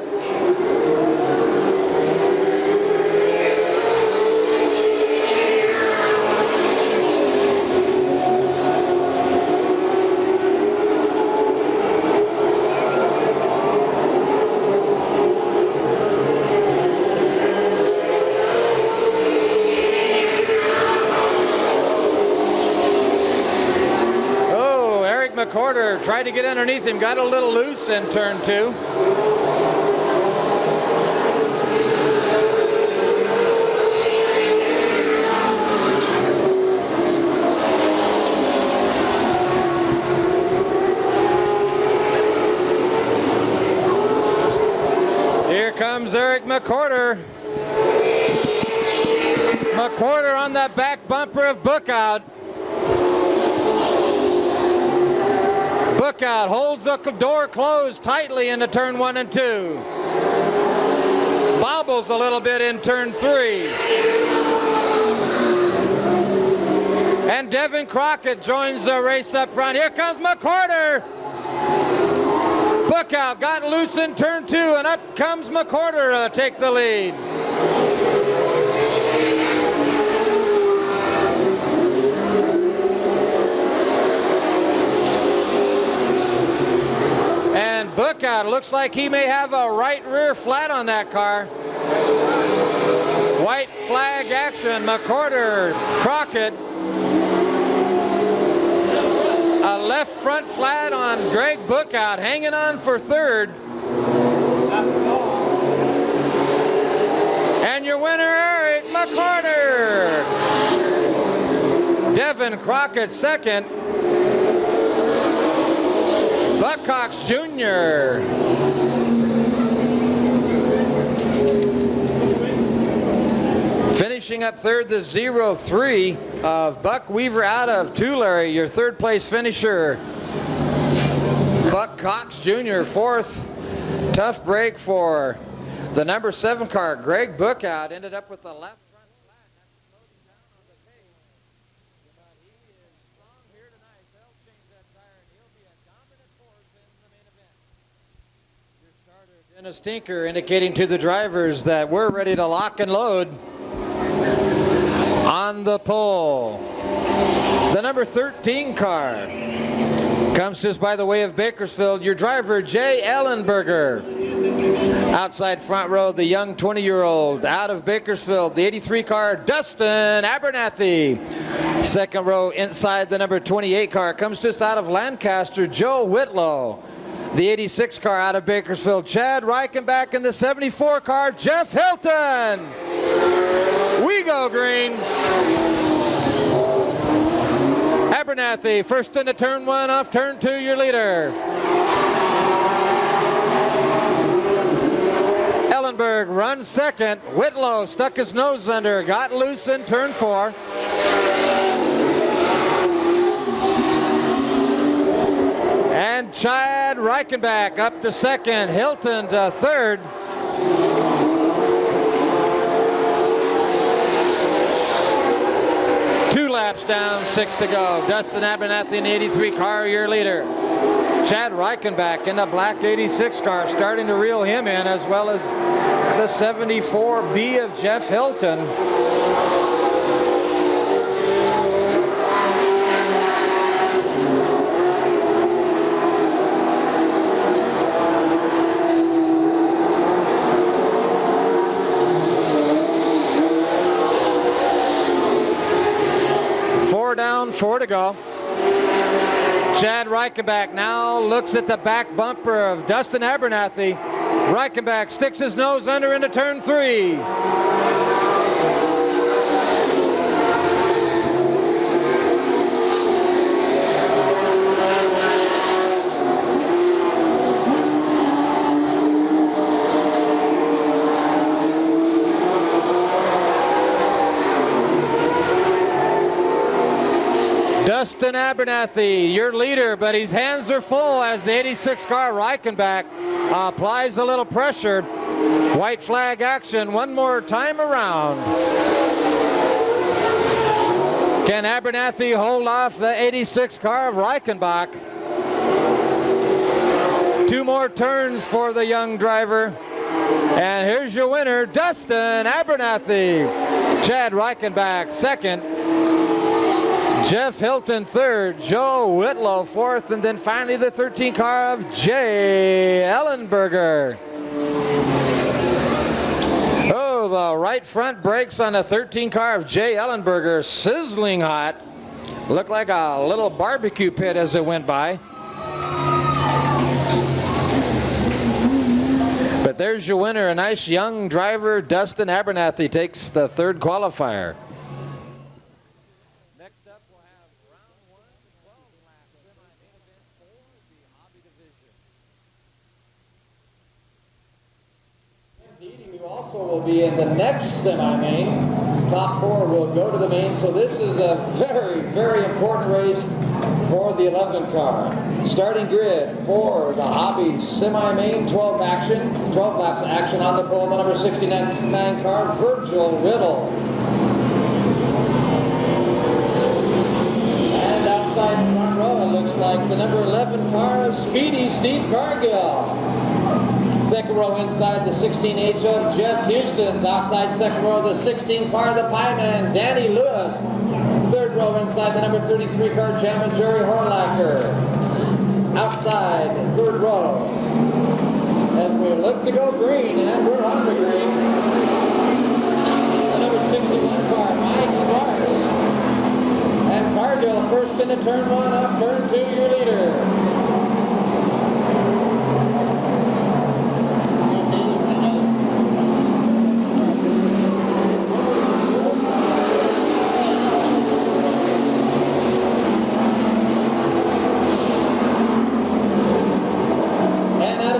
McWhorter tried to get underneath him, got a little loose in turn 2. Here comes Eric McWhorter. McWhorter on that back bumper of Bookout. Bookout holds the door closed tightly into turn 1 and 2. Bobbles a little bit in turn 3. And Devin Crockett joins the race up front. Here comes McWhorter. Bookout got loose in turn 2, and up comes McWhorter to take the lead. Bookout. It looks like he may have a right rear flat on that car. White flag action. McCorder, Crockett. A left front flat on Greg Bookout, hanging on for third. And your winner, Eric McCorder. Devin Crockett second. Buck Cox Jr. Finishing up third, the 0-3 of Buck Weaver out of Tulare, your third place finisher. Buck Cox Jr. fourth. Tough break for the number 7 car. Greg Bookout ended up with the left front flat. That slowed him down on the pace. But he is strong here tonight. They'll change that tire and he'll be a dominant force in the main event. Your starter, Dennis Tinker, indicating to the drivers that we're ready to lock and load. On the pole, the number 13 car comes to us by the way of Bakersfield. Your driver, Jay Ellenberger. Outside front row, the young 20-year-old out of Bakersfield, the 83 car, Dustin Abernathy. Second row inside the number 28 car comes to us out of Lancaster, Joe Whitlow. The 86 car out of Bakersfield, Chad Reichenbach, in the 74 car, Jeff Hilton. We go green. Abernathy first into turn 1, off turn 2, your leader. Ellenberg runs second. Whitlow stuck his nose under, got loose in turn 4. And Chad Reichenbach up to second, Hilton to third. Laps down, 6 to go. Dustin Abernathy in the 83 car, your leader. Chad Reichenbach in the black 86 car, starting to reel him in, as well as the 74B of Jeff Hilton. Down, 4 to go. Chad Reichenbach now looks at the back bumper of Dustin Abernathy. Reichenbach sticks his nose under into turn 3. Dustin Abernathy, your leader, but his hands are full as the 86 car Reichenbach applies a little pressure. White flag action one more time around. Can Abernathy hold off the 86 car of Reichenbach? 2 more turns for the young driver. And here's your winner, Dustin Abernathy. Chad Reichenbach second. Jeff Hilton third, Joe Whitlow fourth, and then finally the 13 car of Jay Ellenberger. Oh, the right front brakes on the 13 car of Jay Ellenberger, sizzling hot. Looked like a little barbecue pit as it went by. But there's your winner, a nice young driver, Dustin Abernathy, takes the third qualifier. Will be in the next semi-main. Top 4 will go to the main, so this is a very, very important race for the 11 car. Starting grid for the Hobby semi-main, 12 laps action on the pole, the number 69 car, Virgil Riddle. And outside front row, it looks like the number 11 car, Speedy Steve Cargill. Second row inside the 16H of Jeff Houston's. Outside second row, the 16 car, the Pieman, Danny Lewis. Third row inside the number 33 car, Jam and Jerry Horlacher. Outside, third row, we look to go green, and we're on the green. The number 61 car, Mike Sparks. And Cargill first into turn 1, off turn 2, your leader.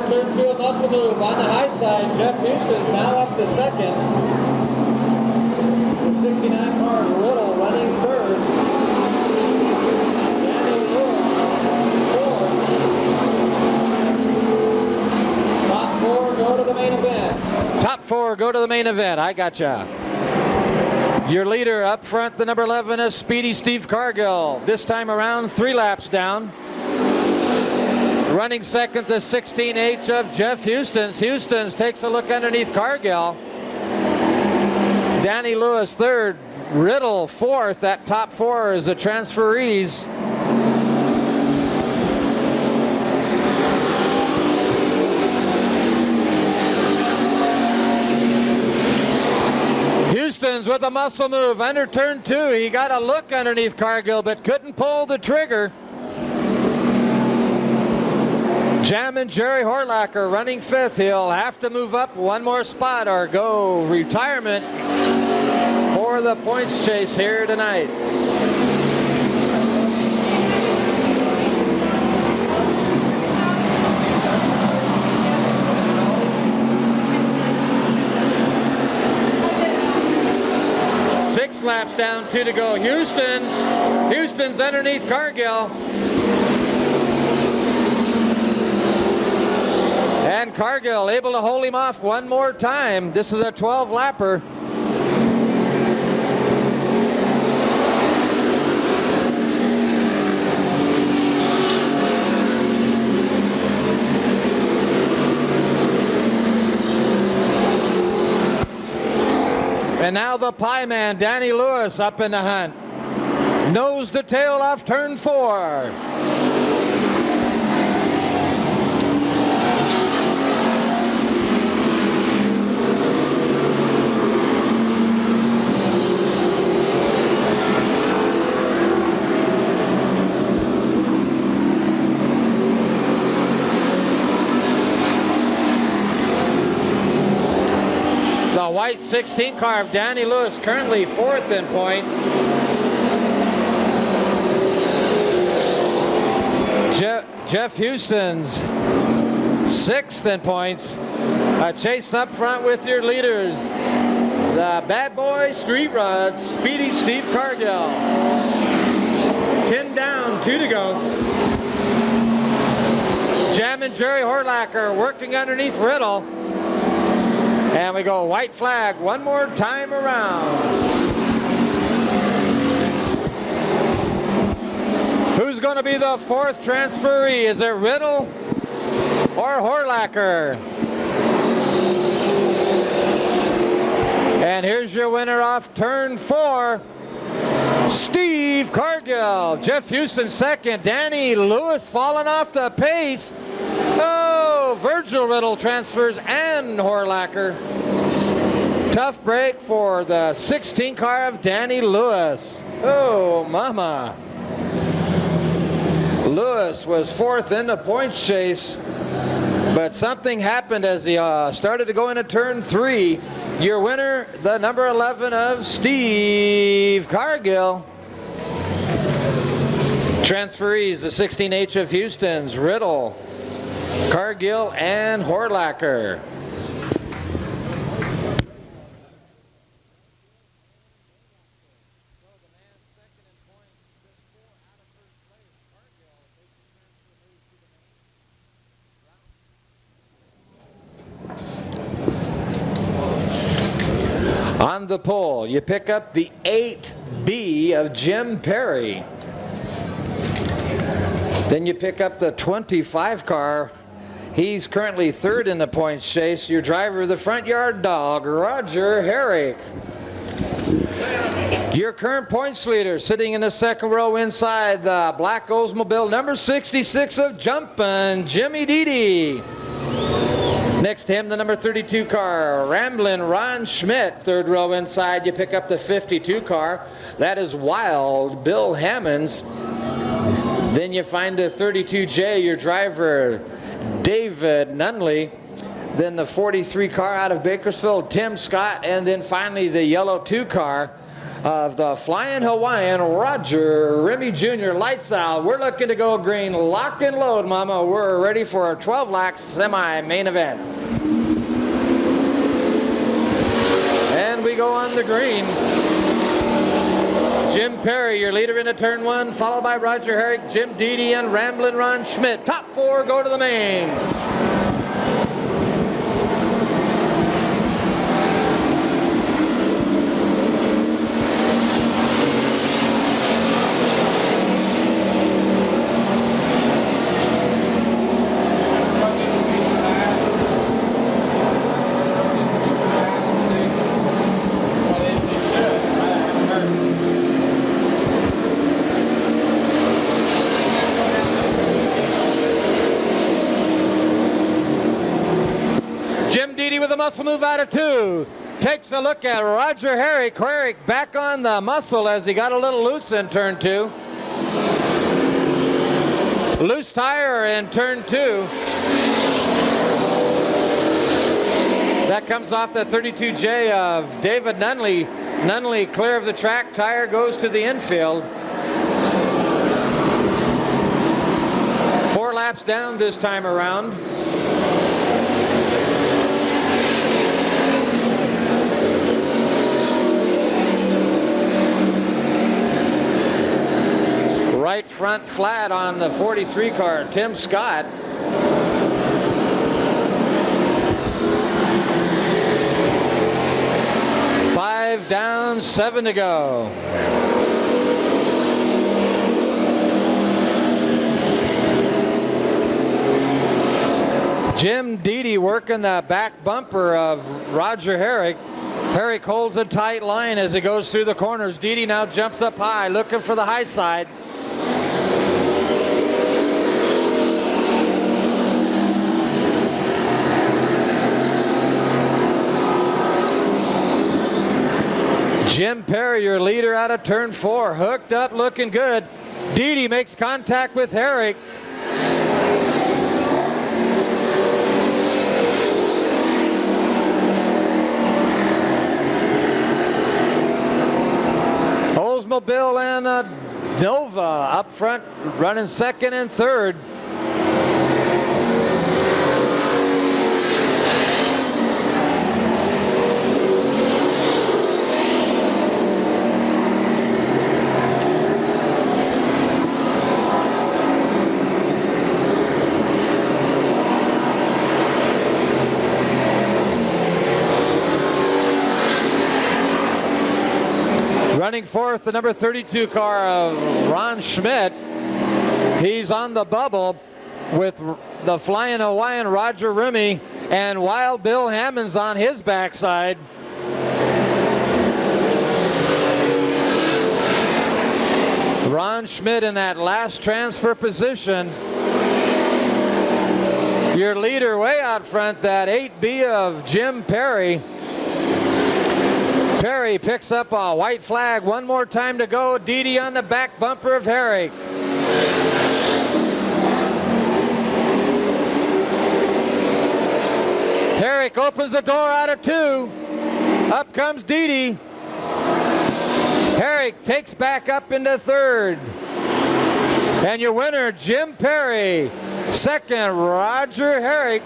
Turn 2, a muscle move on the high side. Jeff Houston's now up to second. The 69 car is Riddle running third. Danny Lewis fourth. Top 4 go to the main event. Top 4 go to the main event. I gotcha. Your leader up front, the number 11 is Speedy Steve Cargill. This time around, 3 laps down. Running second, the 16H of Jeff Houston's. Houston's takes a look underneath Cargill. Danny Lewis third, Riddle fourth. That top 4 is the transferees. Houston's with a muscle move under turn 2. He got a look underneath Cargill but couldn't pull the trigger. Jammin' Jerry Horlacher running 5th. He'll have to move up 1 more spot or go retirement for the points chase here tonight. Six laps down, 2 to go. Houston's underneath Cargill. And Cargill able to hold him off 1 more time. This is a 12-lapper. And now the pie man, Danny Lewis, up in the hunt. Nose to tail off turn 4. The white 16 car of Danny Lewis currently 4th in points. Jeff Houston's 6th in points. A chase up front with your leaders. The Bad Boy Street Rods, Speedy Steve Cargill. 10 down, 2 to go. Jammin' Jerry Horlacher working underneath Riddle. And we go white flag 1 more time around. Who's going to be the 4th transferee? Is it Riddle or Horlacher? And here's your winner off turn 4, Steve Cargill. Jeff Houston 2nd. Danny Lewis falling off the pace. Oh, Virgil Riddle transfers and Horlacher. Tough break for the 16 car of Danny Lewis. Oh, mama. Lewis was 4th in the points chase, but something happened as he started to go into turn 3. Your winner, the number 11 of Steve Cargill. Transferees, the 16H of Houston's, Riddle, Cargill, and Horlacher. On the pole, you pick up the 8B of Jim Perry. Then you pick up the 25 car. He's currently 3rd in the points chase. Your driver, the front yard dog, Roger Herrick. Your current points leader, sitting in the 2nd row inside the black Oldsmobile, number 66 of Jumpin', Jimmy Dede. Next to him, the number 32 car, Ramblin' Ron Schmidt. Third row inside, you pick up the 52 car. That is Wild Bill Hammonds. Then you find the 32J, your driver, David Nunley. Then the 43 car out of Bakersfield, Tim Scott. And then finally the yellow 2 car of the Flying Hawaiian, Roger Remy Jr. Lights out. We're looking to go green. Lock and load, mama. We're ready for our 12 laps semi-main event. And we go on the green. Jim Perry, your leader into turn 1, followed by Roger Herrick, Jim Deedy, and Ramblin' Ron Schmidt. Top 4 go to the main. With a muscle move out of 2. Takes a look at Roger Herrick. Herrick back on the muscle as he got a little loose in turn 2. Loose tire in turn 2. That comes off the 32J of David Nunley. Nunley clear of the track. Tire goes to the infield. 4 laps down this time around. Right front flat on the 43 car, Tim Scott. Five down, 7 to go. Jim Deedy working the back bumper of Roger Herrick. Herrick holds a tight line as he goes through the corners. Deedy now jumps up high, looking for the high side. Jim Perry, your leader out of turn 4, hooked up, looking good. Deedy makes contact with Herrick. Oldsmobile and Nova up front, running second and third. Running fourth, the number 32 car of Ron Schmidt. He's on the bubble with the Flying Hawaiian Roger Remy and Wild Bill Hammonds on his backside. Ron Schmidt in that last transfer position. Your leader way out front, that 8B of Jim Perry. Perry picks up a white flag. One more time to go. Deedy on the back bumper of Herrick. Herrick opens the door out of 2. Up comes Deedy. Herrick takes back up into third. And your winner, Jim Perry. Second, Roger Herrick.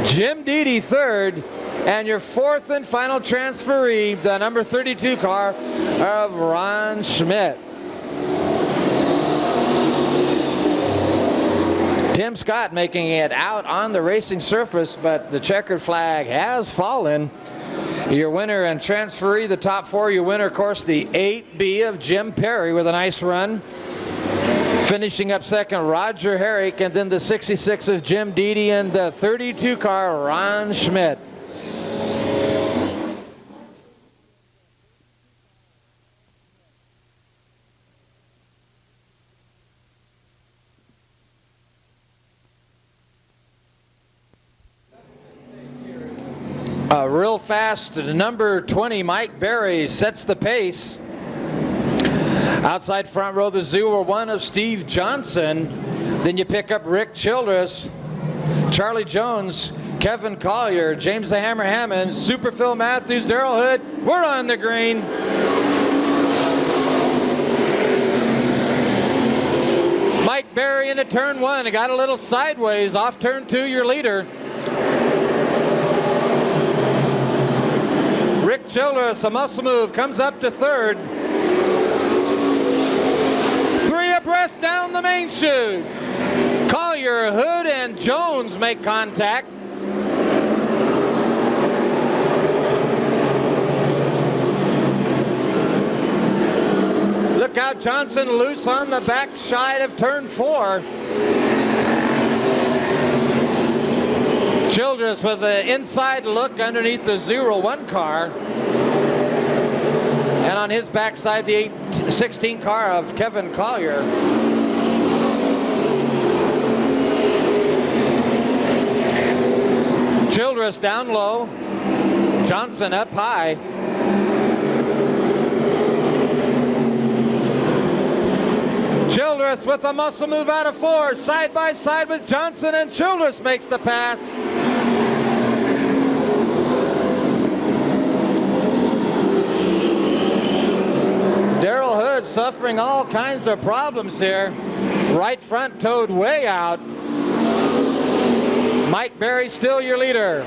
Jim Deedy third. And your fourth and final transferee, the number 32 car of Ron Schmidt. Tim Scott making it out on the racing surface, but the checkered flag has fallen. Your winner and transferee, the top 4. Your winner, of course, the 8B of Jim Perry with a nice run. Finishing up second, Roger Herrick, and then the 66 of Jim Deedy and the 32 car, Ron Schmidt. Real fast, number 20, Mike Berry, sets the pace. Outside front row, the 0-1 of Steve Johnson. Then you pick up Rick Childress, Charlie Jones, Kevin Collier, James the Hammer Hammond, Super Phil Matthews, Darrell Hood. We're on the green. Mike Berry into turn 1. It got a little sideways. Off turn 2, your leader. Rick Childress, a muscle move, comes up to 3rd. 3 abreast down the main chute. Collier, Hood, and Jones make contact. Look out, Johnson loose on the back side of turn 4. Childress with an inside look underneath the 0-1 car. And on his backside, the 816 car of Kevin Collier. Childress down low, Johnson up high. Childress with a muscle move out of 4, side by side with Johnson, and Childress makes the pass. Darrell Hood suffering all kinds of problems here. Right front towed way out. Mike Berry still your leader.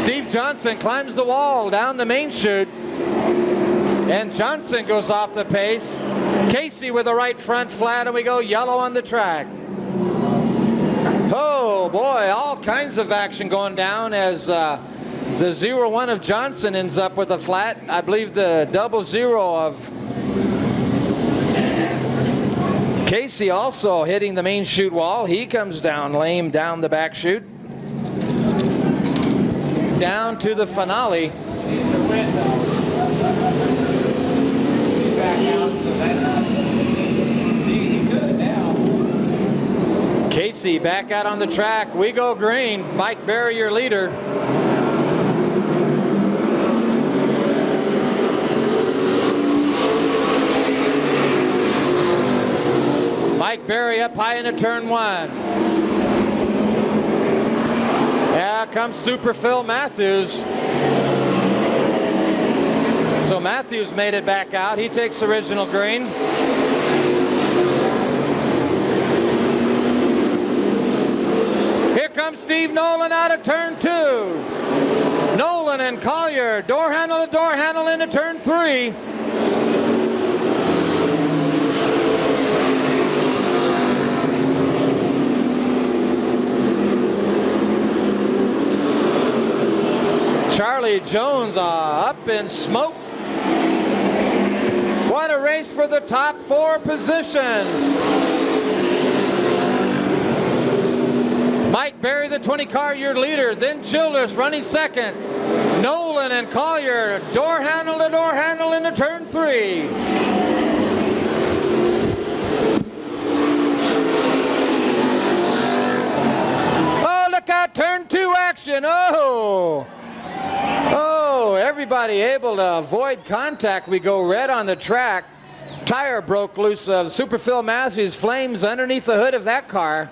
Steve Johnson climbs the wall down the main chute. And Johnson goes off the pace. Casey with the right front flat, and we go yellow on the track. Oh boy, all kinds of action going down as the 0-1 of Johnson ends up with a flat. I believe the 0-0 of Casey also hitting the main chute wall. He comes down lame down the back chute. Down to the finale. Casey back out on the track. We go green. Mike Berry, your leader. Mike Berry up high into turn 1. Yeah, comes Super Phil Matthews. So Matthews made it back out. He takes original green. Here comes Steve Nolan out of turn 2. Nolan and Collier, door handle to door handle into turn 3. Charlie Jones up in smoke. What a race for the top 4 positions. Mike Berry, the 20 car, your leader. Then Childress running second. Nolan and Collier, door handle to door handle into turn 3. Oh, look out, turn 2 action. Oh, everybody able to avoid contact. We go red on the track. Tire broke loose of Super Phil Matthews. Flames underneath the hood of that car.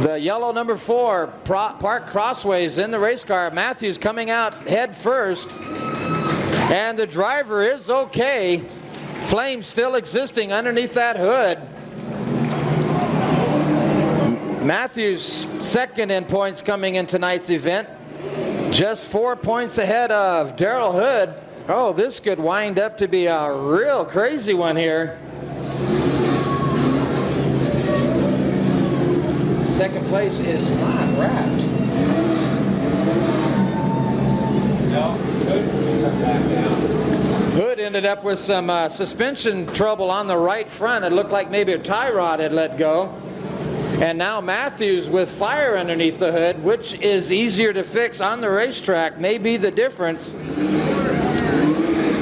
The yellow number 4 parked crossways in the race car. Matthews coming out head first. And the driver is okay. Flames still existing underneath that hood. Matthews second in points coming in tonight's event. Just 4 points ahead of Darrell Hood. Oh, this could wind up to be a real crazy one here. Second place is not wrapped. Hood ended up with some suspension trouble on the right front. It looked like maybe a tie rod had let go. And now Matthews with fire underneath the hood, which is easier to fix on the racetrack, may be the difference.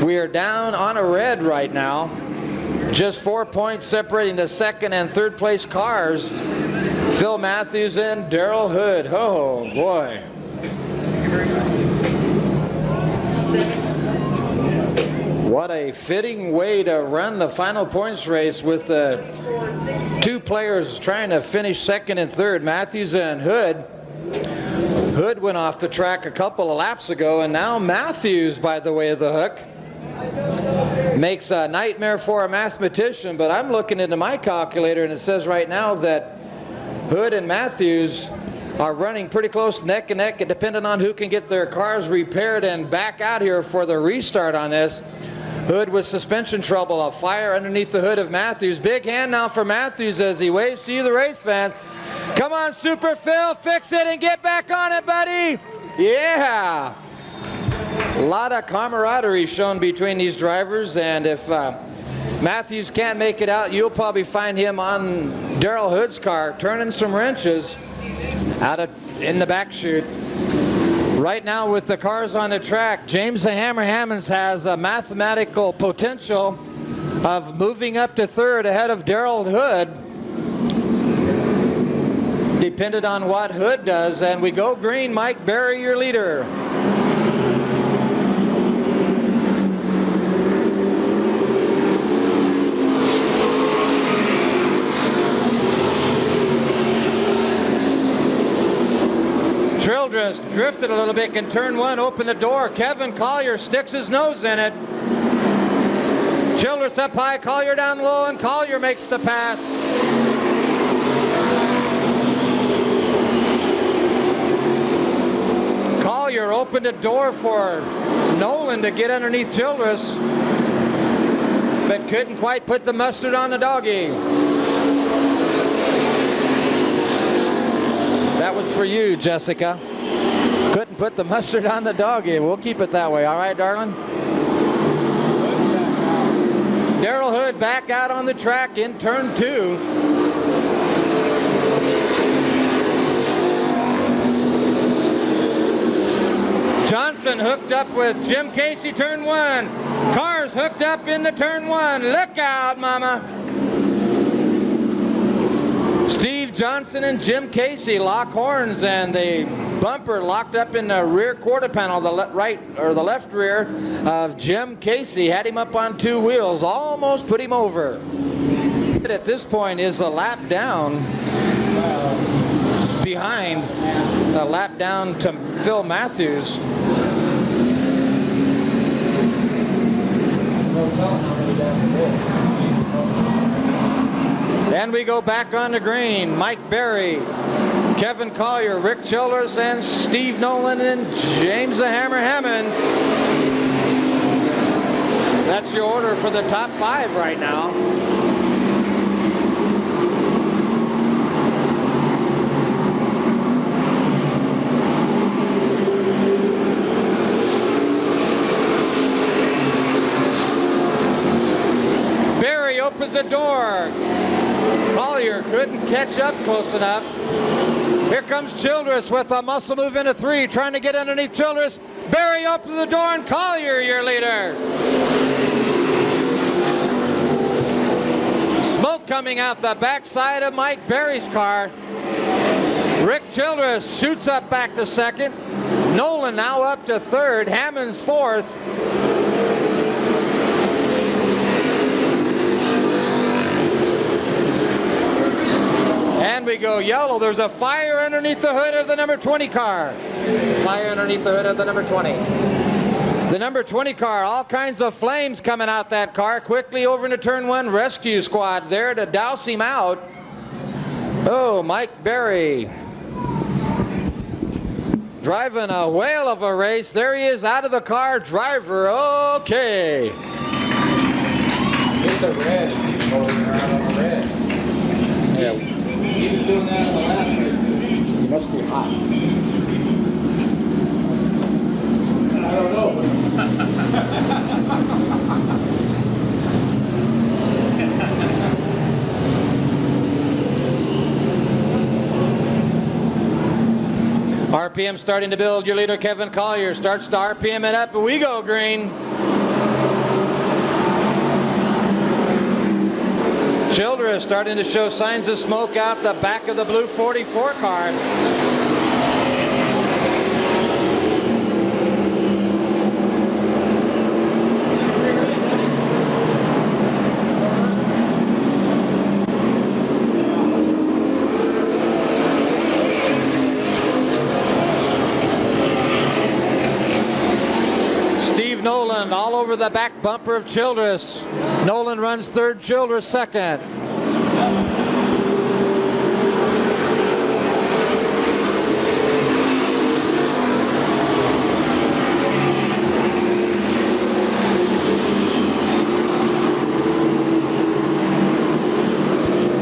We are down on a red right now. Just 4 points separating the second and third place cars. Phil Matthews and Darrell Hood. Oh boy. What a fitting way to run the final points race with the two players trying to finish second and third, Matthews and Hood. Hood went off the track a couple of laps ago, and now Matthews, by the way of the hook, makes a nightmare for a mathematician. But I'm looking into my calculator, and it says right now that Hood and Matthews are running pretty close neck and neck, depending on who can get their cars repaired and back out here for the restart on this. Hood with suspension trouble, a fire underneath the hood of Matthews. Big hand now for Matthews as he waves to you, the race fans. Come on, Super Phil, fix it and get back on it, buddy. Yeah. A lot of camaraderie shown between these drivers, and if Matthews can't make it out, you'll probably find him on Darrell Hood's car turning some wrenches in the back chute. Right now with the cars on the track, James the Hammer Hammonds has a mathematical potential of moving up to third ahead of Darrell Hood, dependent on what Hood does. And we go green. Mike Berry, your leader. Childress drifted a little bit in turn one, opened the door. Kevin Collier sticks his nose in it. Childress up high, Collier down low, and Collier makes the pass. Collier opened a door for Nolan to get underneath Childress, but couldn't quite put the mustard on the doggy. That was for you, Jessica. Couldn't put the mustard on the doggy. We'll keep it that way. All right, darling? Darrell Hood back out on the track in turn two. Johnson hooked up with Jim Casey, turn one. Cars hooked up into turn one. Look out, mama. Steve Johnson and Jim Casey lock horns, and the bumper locked up in the rear quarter panel, the left rear of Jim Casey. Had him up on two wheels, almost put him over. At this point is a lap down behind, a lap down to Phil Matthews. And we go back on the green. Mike Berry, Kevin Collier, Rick Childress, and Steve Nolan, and James the Hammer Hammonds. That's your order for the top five right now. Berry opens the door. Collier couldn't catch up close enough. Here comes Childress with a muscle move into three, trying to get underneath Childress. Berry opens the door, and Collier, your leader. Smoke coming out the backside of Mike Berry's car. Rick Childress shoots up back to second. Nolan now up to third. Hammonds fourth. And we go yellow. There's a fire underneath the hood of the number 20 car. Fire underneath the hood of the number 20. The number 20 car, all kinds of flames coming out that car. Quickly over into turn one. Rescue squad there to douse him out. Oh, Mike Berry. Driving a whale of a race. There he is out of the car. Driver, okay. It's a red. He's rolling around on a red. Yeah. He was doing that in the last race too. He must be hot. I don't know. RPM starting to build. Your leader, Kevin Collier, starts to RPM it up, and we go green. Childress starting to show signs of smoke out the back of the blue 44 car. Nolan all over the back bumper of Childress. Nolan runs third, Childress second.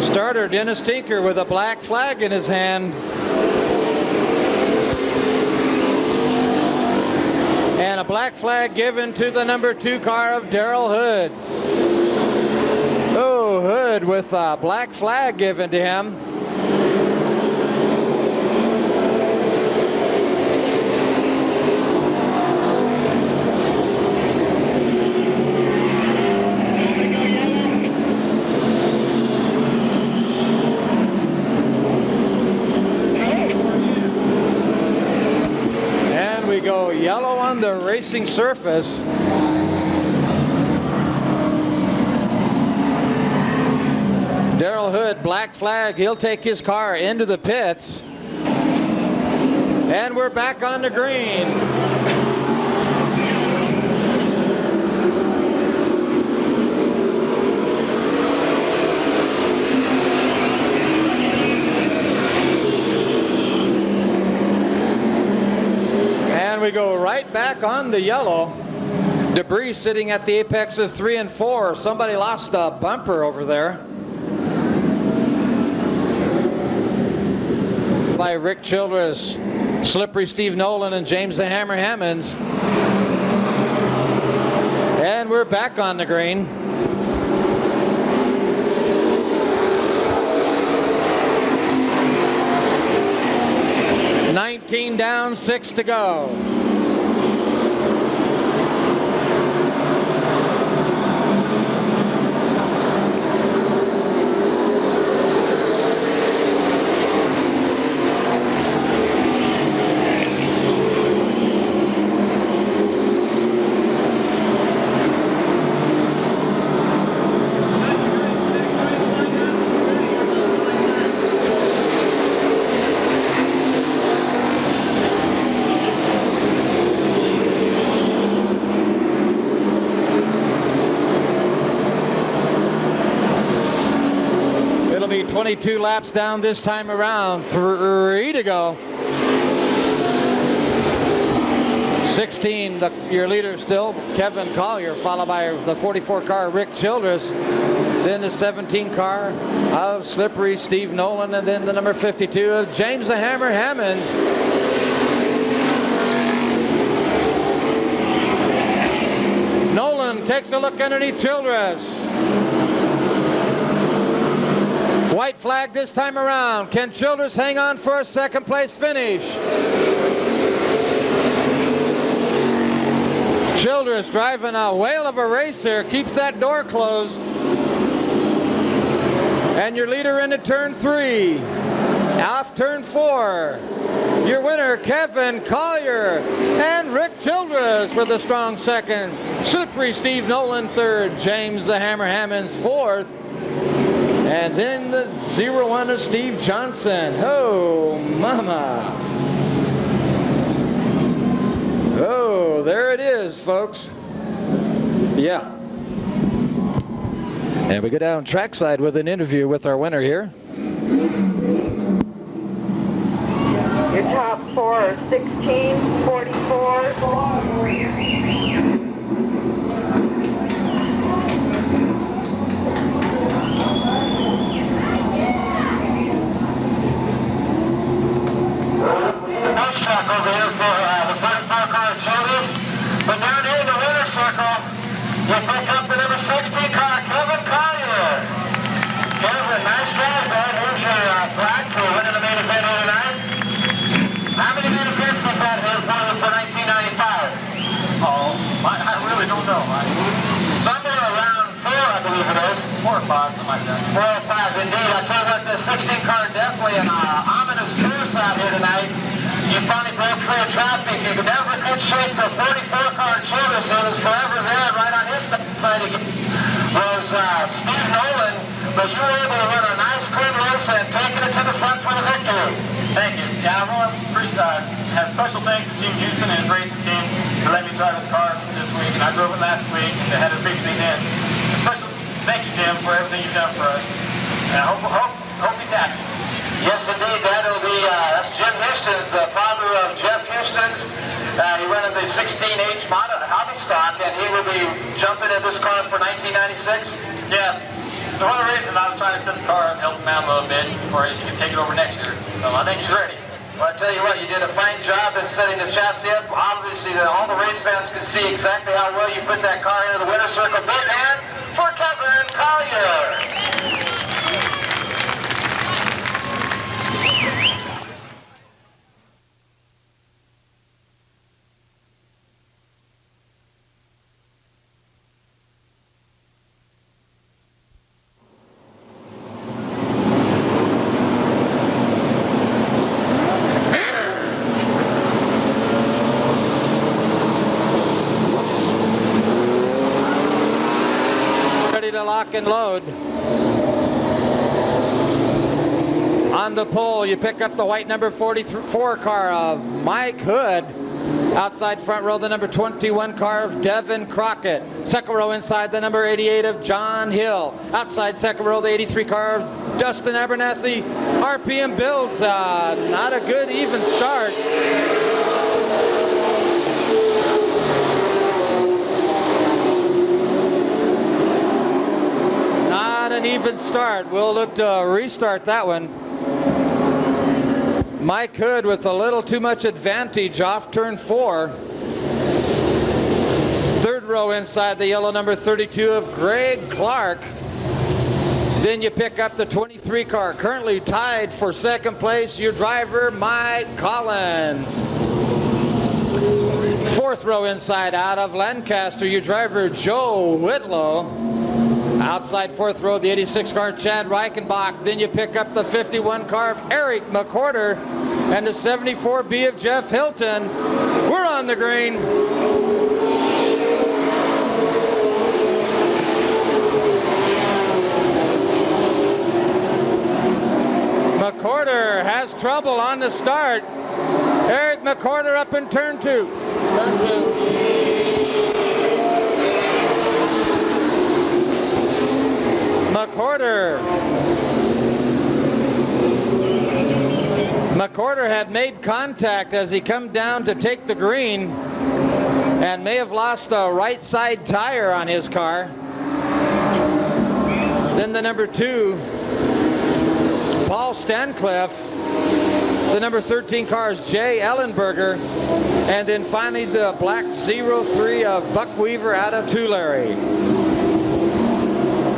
Starter Dennis Tinker with a black flag in his hand. And a black flag given to the number 2 car of Darrell Hood. Oh, Hood with a black flag given to him. Go yellow on the racing surface. Darrell Hood, black flag. He'll take his car into the pits. And we're back on the green. We go right back on the yellow. Debris sitting at the apex of 3 and 4. Somebody lost a bumper over there. By Rick Childress, Slippery Steve Nolan, and James the Hammer Hammonds. And we're back on the green. $19 down, 6 to go. It'll be 22 laps down this time around. 3 to go. 16, your leader still, Kevin Collier, followed by the 44 car, Rick Childress. Then the 17 car of Slippery Steve Nolan, and then the number 52 of James the Hammer Hammonds. Nolan takes a look underneath Childress. White flag this time around. Can Childress hang on for a second place finish? Childress driving a whale of a race here, keeps that door closed. And your leader into turn 3. Off turn 4. Your winner, Kevin Collier, and Rick Childress with a strong second. Slippery Steve Nolan third, James the Hammer Hammonds fourth. And then the 0-1 of Steve Johnson. Oh, mama. Oh, there it is, folks. Yeah. And we go down trackside with an interview with our winner here. Your top 4 are 16, 44. Truck over here for the 44 car of Childress. But down here in the winner's circle, you pick up the number 16 car, Kevin Collier. Kevin, nice drive, man. Here's your plaque for winning the main event here tonight. How many main events is that here for you for 1995? Oh, I really don't know. Somewhere around 4, I believe it is. 4 or 5, something like that. 4 or 5, indeed. I tell you what, the 16 car definitely an ominous force out here tonight. You finally broke free of traffic. You never could shake the 44 car Childress. It was forever there, right on his side again. Was Steve Nolan, but you were able to run a nice clean race and taking it to the front for the victory. Thank you. Yeah, I want to have special thanks to Jim Houston and his racing team for letting me drive his car this week, and I drove it last week, and they had a big thing in. A special thank you, Jim, for everything you've done for us. And I hope he's happy. Yes, indeed. That'll be, that's Jim Houston's, the father of Jeff Houston's. He ran in the 16H hobby stock, and he will be jumping in this car for 1996. Yes. So one of the reasons I was trying to set the car up, help him out a little bit, before he can take it over next year. So I think he's ready. Well, I tell you what, you did a fine job in setting the chassis up. Obviously, all the race fans can see exactly how well you put that car into the winner's circle. Big hand for Kevin Collier. To lock and load. On the pole, you pick up the white number 44 car of Mike Hood. Outside front row, the number 21 car of Devin Crockett. Second row inside, the number 88 of John Hill. Outside second row, the 83 car of Dustin Abernathy. RPM Bills, not a good even start. An even start. We'll look to restart that one. Mike Hood with a little too much advantage off turn 4. Third row inside, the yellow number 32 of Greg Clark. Then you pick up the 23 car, currently tied for second place, your driver Mike Collins. Fourth row inside, out of Lancaster, your driver Joe Whitlow. Outside fourth row, the 86 car, Chad Reichenbach. Then you pick up the 51 car of Eric McCorder and the 74B of Jeff Hilton. We're on the green. McCorder has trouble on the start. Eric McCorder up in turn 2. Turn 2. McCorder had made contact as he come down to take the green and may have lost a right side tire on his car. Then the number 2, Paul Stancliffe. The number 13 car is Jay Ellenberger. And then finally the black 03 of Buck Weaver out of Tulare.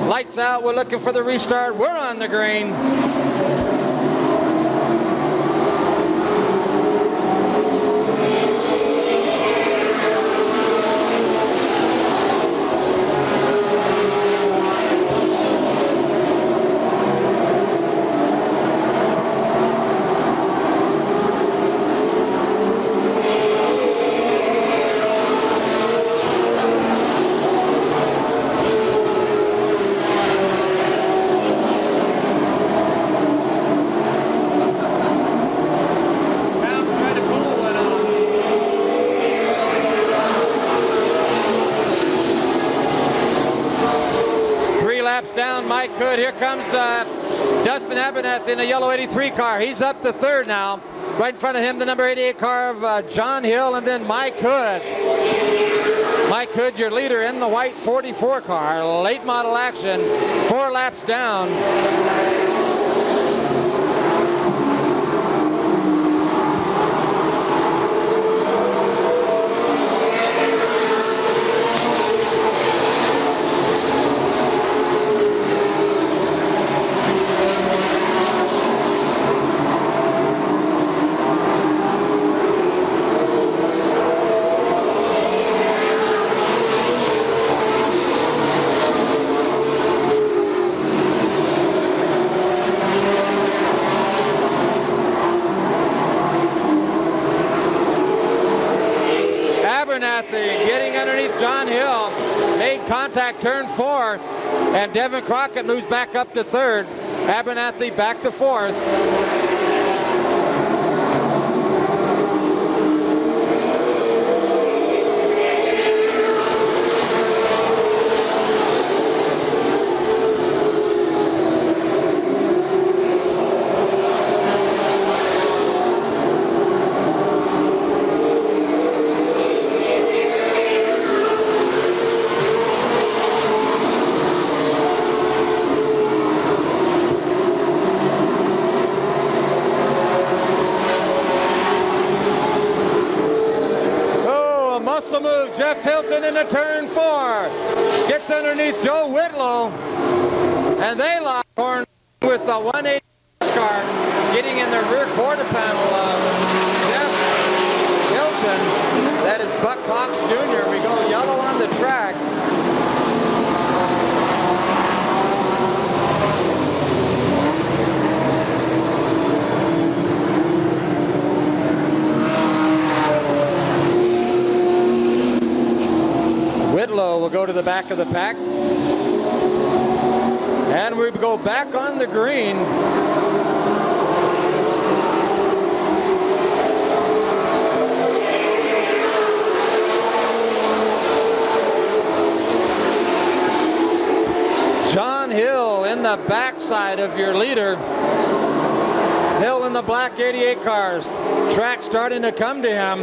Lights out, we're looking for the restart. We're on the green. Down Mike Hood. Here comes Dustin Abernathy in the yellow 83 car. He's up to third now. Right in front of him, the number 88 car of John Hill, and then Mike Hood. Mike Hood, your leader in the white 44 car. Late model action. 4 laps down. getting underneath John Hill. Made contact, turn 4, and Devin Crockett moves back up to 3rd. Abernathy back to 4th. Muscle move, Jeff Hilton into turn 4. Gets underneath Joe Whitlow. And they lock horn with the 180 car getting in the rear quarter panel of Jeff Hilton. That is Buck Cox Jr. We go yellow on the track. Whitlow will go to the back of the pack. And we go back on the green. John Hill in the backside of your leader. Hill in the black 88 cars. Track starting to come to him.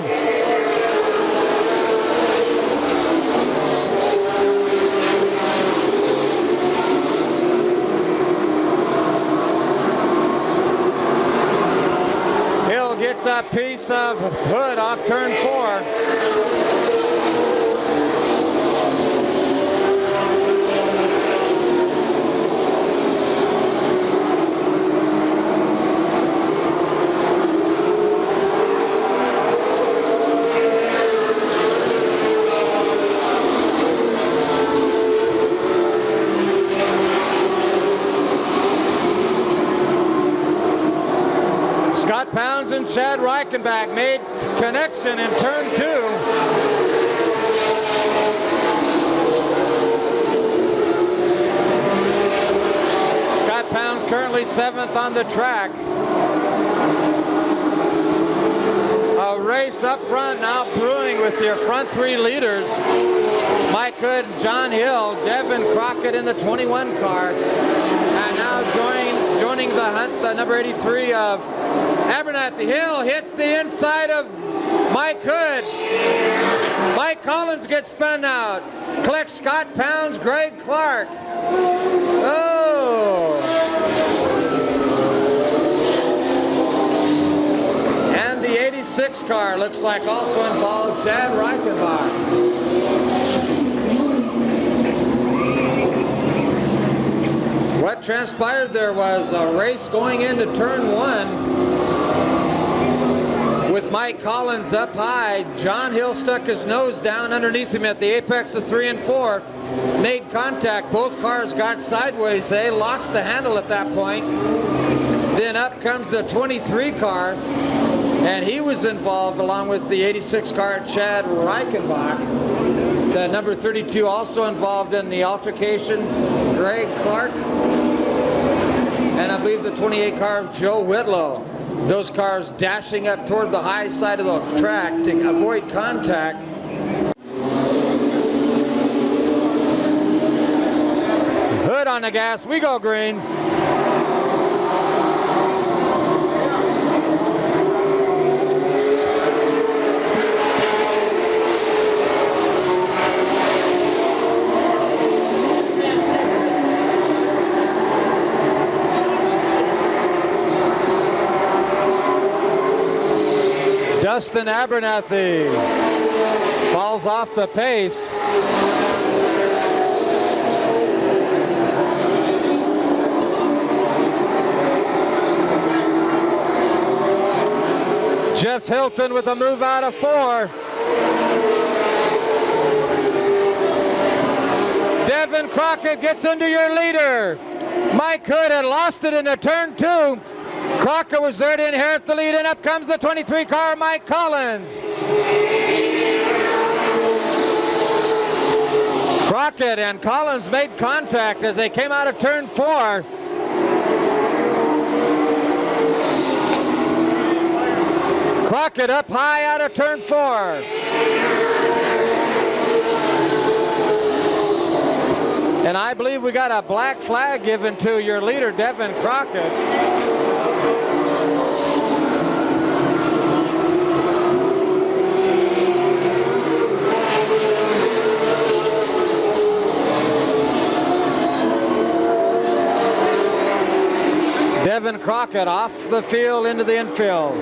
Gets a piece of hood off turn 4. Scott Pounds and Chad Reichenbach made connection in turn 2. Scott Pounds currently 7th on the track. A race up front now brewing with your front 3 leaders. Mike Hood, John Hill, Devin Crockett in the 21 car. And now joining the hunt, the number 83 of Abernathy. Hill hits the inside of Mike Hood. Mike Collins gets spun out. Collects Scott Pounds, Greg Clark. Oh. And the 86 car looks like also involved Chad Reichenbach. What transpired there was a race going into turn 1 with Mike Collins up high. John Hill stuck his nose down underneath him at the apex of 3 and 4. Made contact. Both cars got sideways. They lost the handle at that point. Then up comes the 23 car, and he was involved along with the 86 car, Chad Reichenbach. The number 32 also involved in the altercation, Greg Clark. And I believe the 28 car of Joe Whitlow. Those cars dashing up toward the high side of the track to avoid contact. Hood on the gas, we go green. Dustin Abernathy falls off the pace. Jeff Hilton with a move out of 4. Devin Crockett gets into your leader. Mike Hood had lost it in the turn 2. Crocker was there to inherit the lead, and up comes the 23 car, Mike Collins. Crockett and Collins made contact as they came out of turn 4. Crockett up high out of turn 4. And I believe we got a black flag given to your leader, Devin Crockett. Devin Crockett off the field into the infield.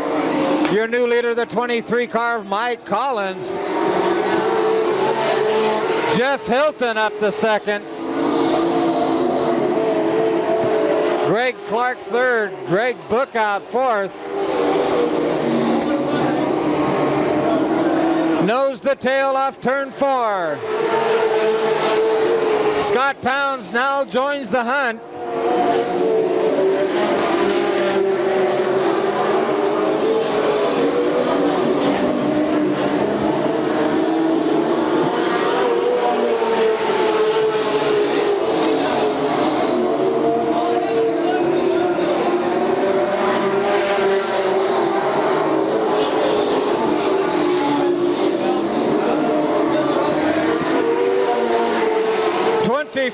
Your new leader, the 23 car, Mike Collins. Jeff Hilton up the second. Greg Clark third. Greg Bookout fourth. Nose the tail off turn 4. Scott Pounds now joins the hunt.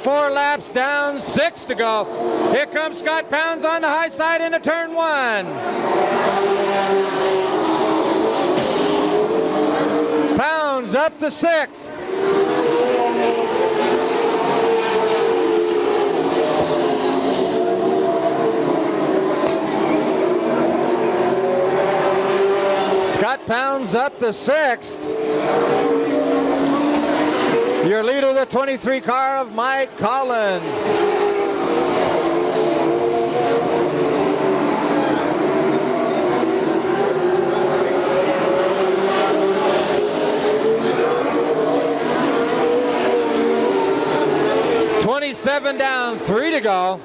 Four laps down, 6 to go. Here comes Scott Pounds on the high side into turn 1. Pounds up to 6th. Scott Pounds up to 6th. Your leader, the 23 car of Mike Collins. .27 down, 3 to go.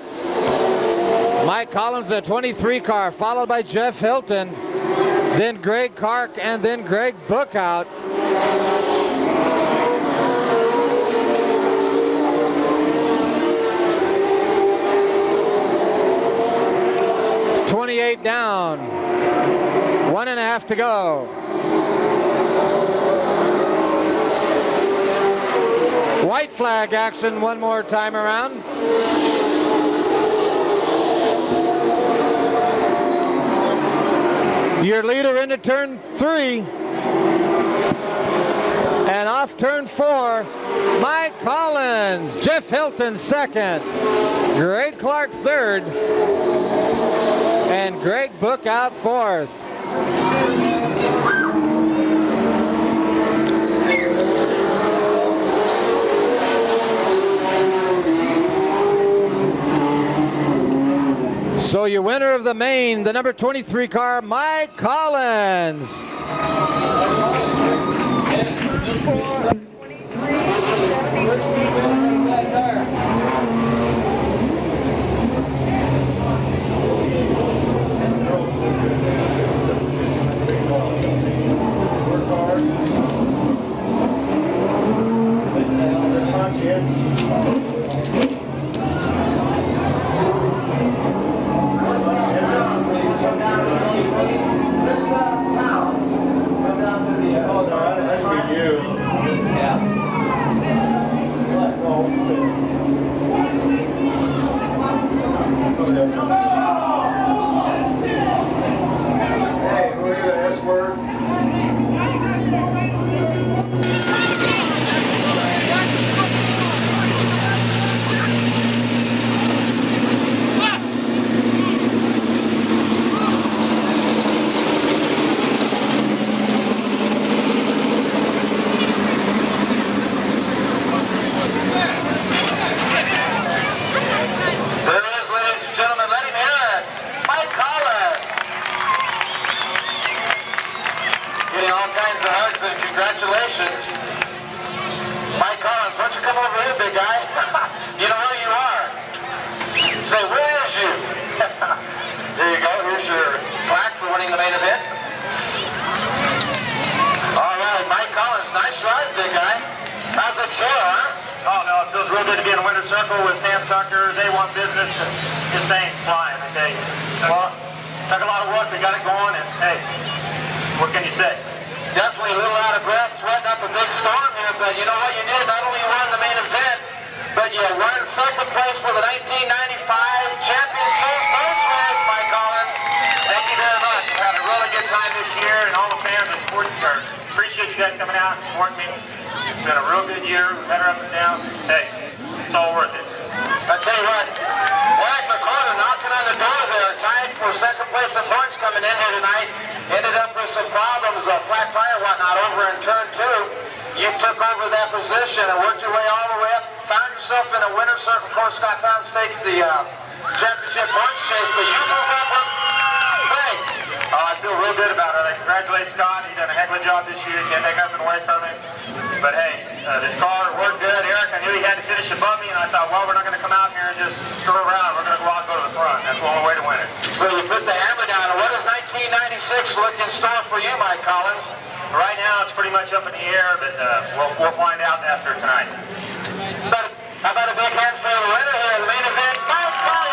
Mike Collins, the 23 car, followed by Jeff Hilton, then Greg Clark, and then Greg Bookout. Down, 1.5 to go. White flag action one more time around. Your leader into turn 3. And off turn 4, Mike Collins. Jeff Hilton second. Greg Clark third. And Greg Bookout fourth. So your winner of the main, the number 23 car, Mike Collins. Congratulations. Mike Collins, why don't you come over here, big guy? You know who you are. Say, where is you? There you go. Here's your plaque for winning the main event. All right, Mike Collins, nice ride, big guy. How's it feel, huh? Oh, no, it feels real good to be in the winner's circle with Sam Tucker, A1 Business, and this thing's flying, I tell you. Well, took a lot of work, we got it going, and hey, what can you say? Definitely a little out of breath, sweating up a big storm here, but you know what you did? Not only won the main event, but you won second place for the 1995 championship points race, Mike Collins. Thank you very much. We had a really good time this year, and all the fans that appreciate you guys coming out and supporting me. It's been a real good year. We've had her up and down. Hey, it's all worth it. I tell you what, Eric McCorder knocking on the door there, tied for second place in points coming in here tonight. Ended up with some problems, a flat tire, whatnot, over in turn 2. You took over that position and worked your way all the way up. Found yourself in a winner's circle. Of course, Scott Fountain stakes the championship points chase, but you move up. Hey. I feel real good about it. I congratulate Scott. He done a heck of a job this year. Can't take nothing away from him. But hey, this car worked good. Eric, I knew he had to finish above me, and I thought, well, we're not going to come out here and just screw around. We're going to go out and go to the front. That's the only way to win it. So you put the hammer down. What does 1996 look in store for you, Mike Collins? Right now, it's pretty much up in the air, but we'll find out after tonight. How about a big hand for the winner here in the main event, Mike Collins?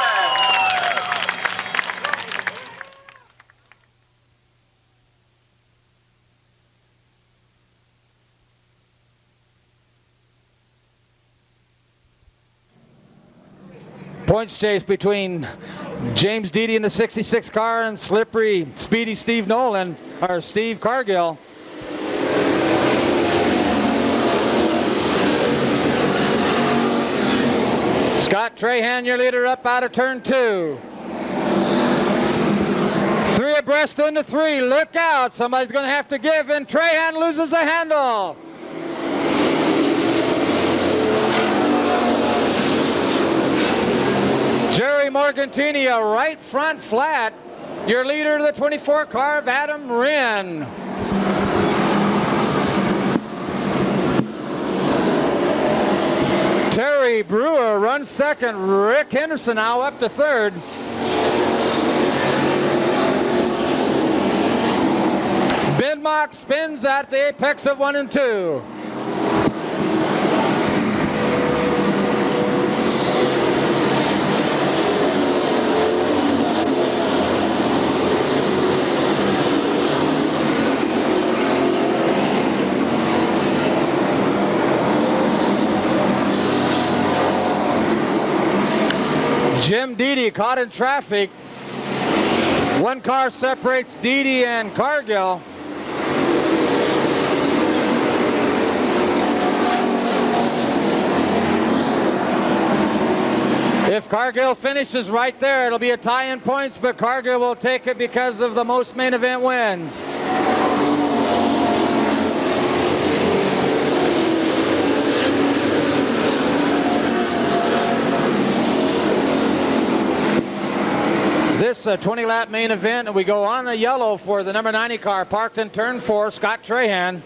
Points chase between James Deedy in the 66 car and slippery, speedy Steve Cargill. Scott Trahan, your leader, up out of turn 2. 3 abreast into 3. Look out. Somebody's going to have to give, and Trahan loses a handle. Jerry Morgantini, a right front flat. Your leader of the 24 car of Adam Wren. Terry Brewer runs second. Rick Henderson now up to third. Bidmock spins at the apex of 1 and 2. Jim Deedy caught in traffic. 1 car separates Deedy and Cargill. If Cargill finishes right there, it'll be a tie in points, but Cargill will take it because of the most main event wins. This 20-lap main event, and we go on a yellow for the number 90 car parked in turn 4, Scott Trahan.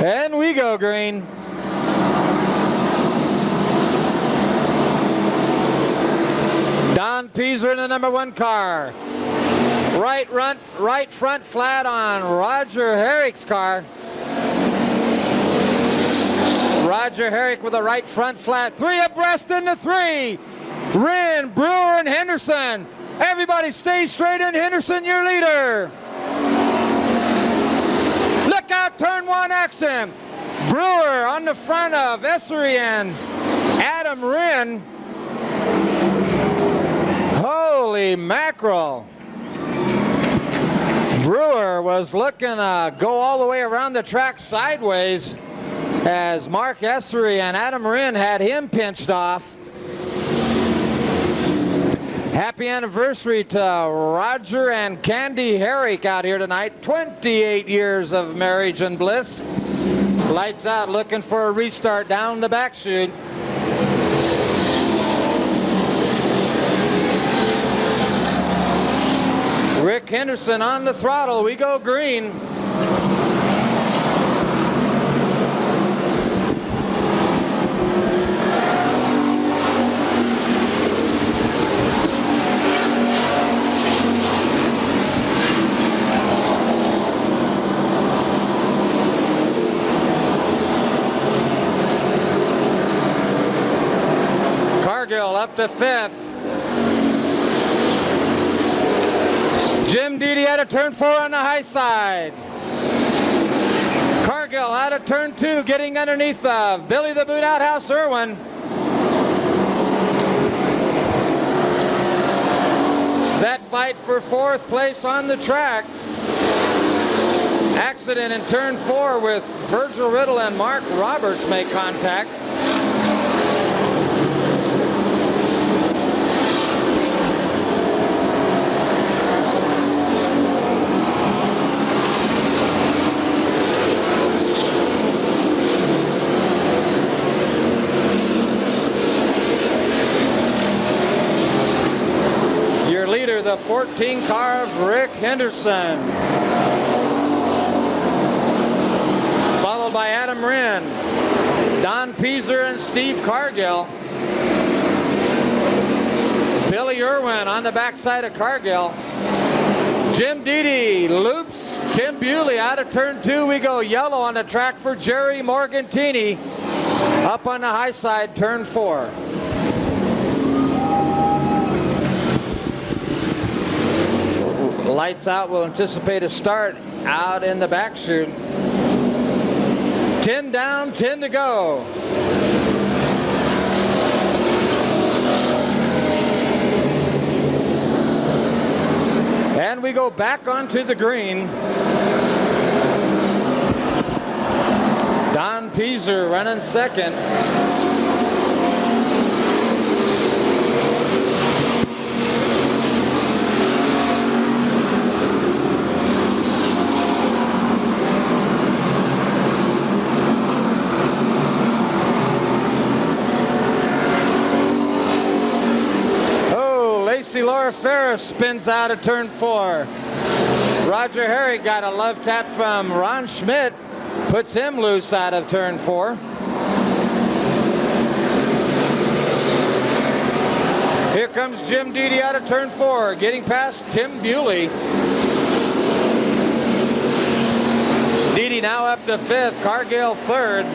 And we go green. Don Peaser in the number 1 car. Right front flat on Roger Herrick's car. Roger Herrick with a right front flat. 3 abreast into 3. Wren, Brewer, and Henderson. Everybody stay straight in. Henderson, your leader. Look out, turn 1 action. Brewer on the front of Essery and Adam Wren. Holy mackerel. Brewer was looking to go all the way around the track sideways as Mark Essery and Adam Wren had him pinched off. Happy anniversary to Roger and Candy Herrick out here tonight. 28 years of marriage and bliss. Lights out, looking for a restart down the back chute. Rick Henderson on the throttle. We go green. Cargill up to 5th. Jim Deedy out of turn 4 on the high side. Cargill out of turn 2, getting underneath of Billy the Boot Outhouse Irwin. That fight for 4th place on the track. Accident in turn 4 with Virgil Riddle and Mark Roberts make contact. Your leader, the 14 car of Rick Henderson. Followed by Adam Wren, Don Pieser and Steve Cargill. Billy Irwin on the backside of Cargill. Jim Deedy loops Tim Bewley out of turn 2. We go yellow on the track for Jerry Morgantini. Up on the high side, turn 4. Lights out, we'll anticipate a start out in the back chute. 10 down, 10 to go. And we go back onto the green. Don Pieser running 2nd. Laura Ferris spins out of turn 4. Roger Harry got a love tap from Ron Schmidt, puts him loose out of turn 4. Here comes Jim Deedy out of turn 4, getting past Tim Bewley. Deedy now up to 5th, Cargill 3rd.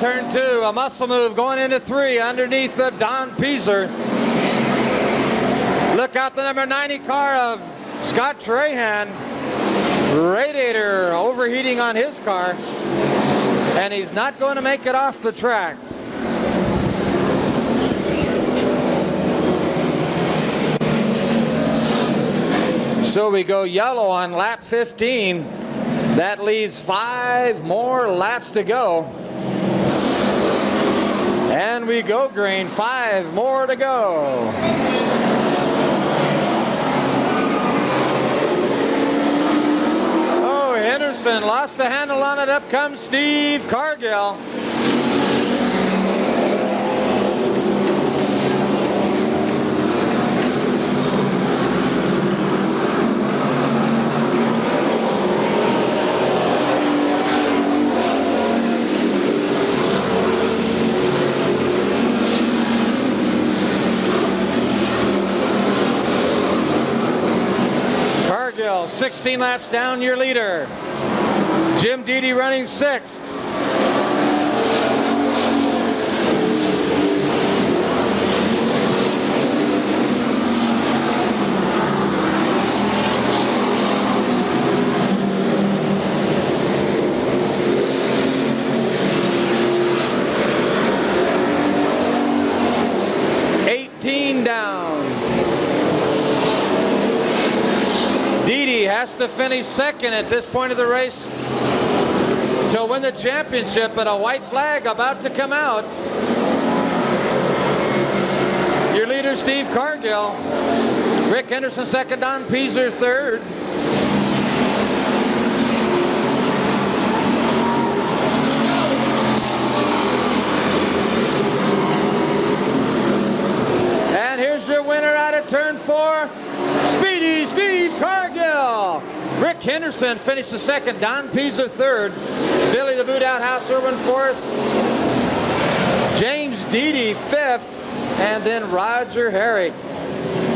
Turn 2, a muscle move going into 3 underneath of Don Pieser. Look out the number 90 car of Scott Trahan. Radiator overheating on his car, and he's not going to make it off the track. So we go yellow on lap 15. That leaves 5 more laps to go. And we go green, 5 more to go. Oh, Henderson lost the handle on it. Up comes Steve Cargill. Cargill, 16 laps down, your leader. Jim Deedy running 6th. Has to finish 2nd at this point of the race to win the championship, and a white flag about to come out. Your leader, Steve Cargill. Rick Henderson 2nd, Don Pieser 3rd. Jack Henderson finished the second. Don Pisa third. Billy the Boot Outhouse Irwin fourth. James Deedy fifth. And then Roger Harry.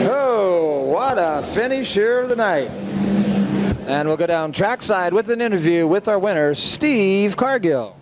Oh, what a finish here of the night. And we'll go down trackside with an interview with our winner, Steve Cargill.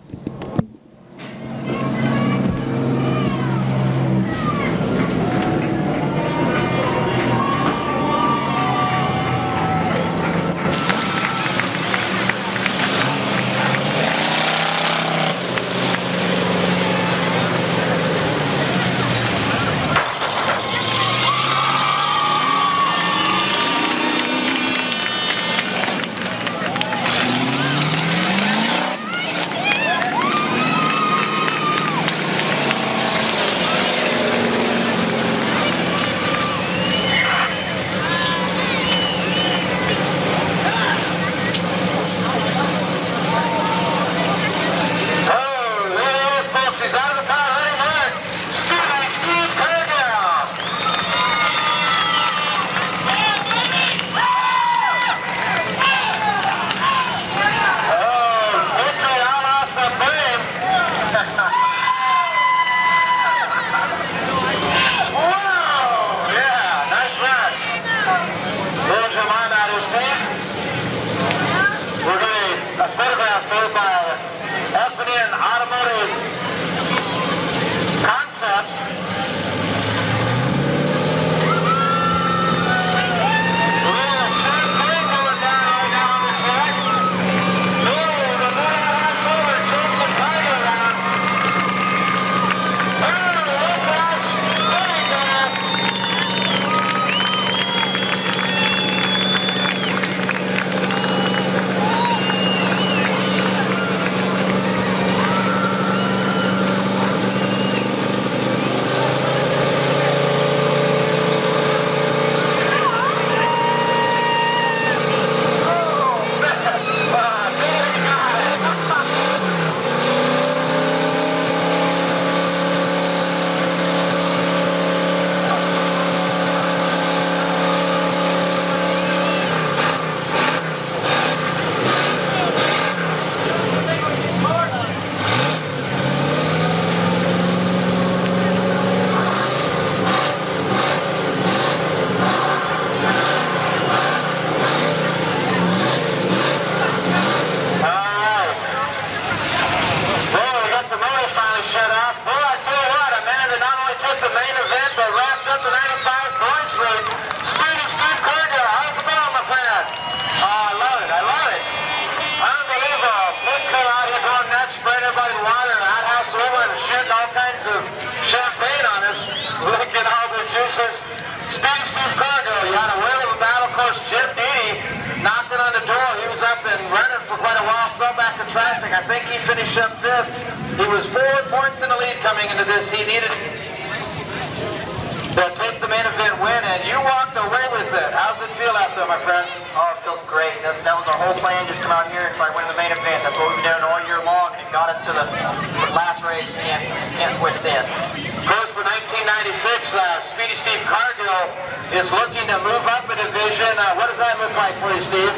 Is looking to move up a division. What does that look like for you, Steve?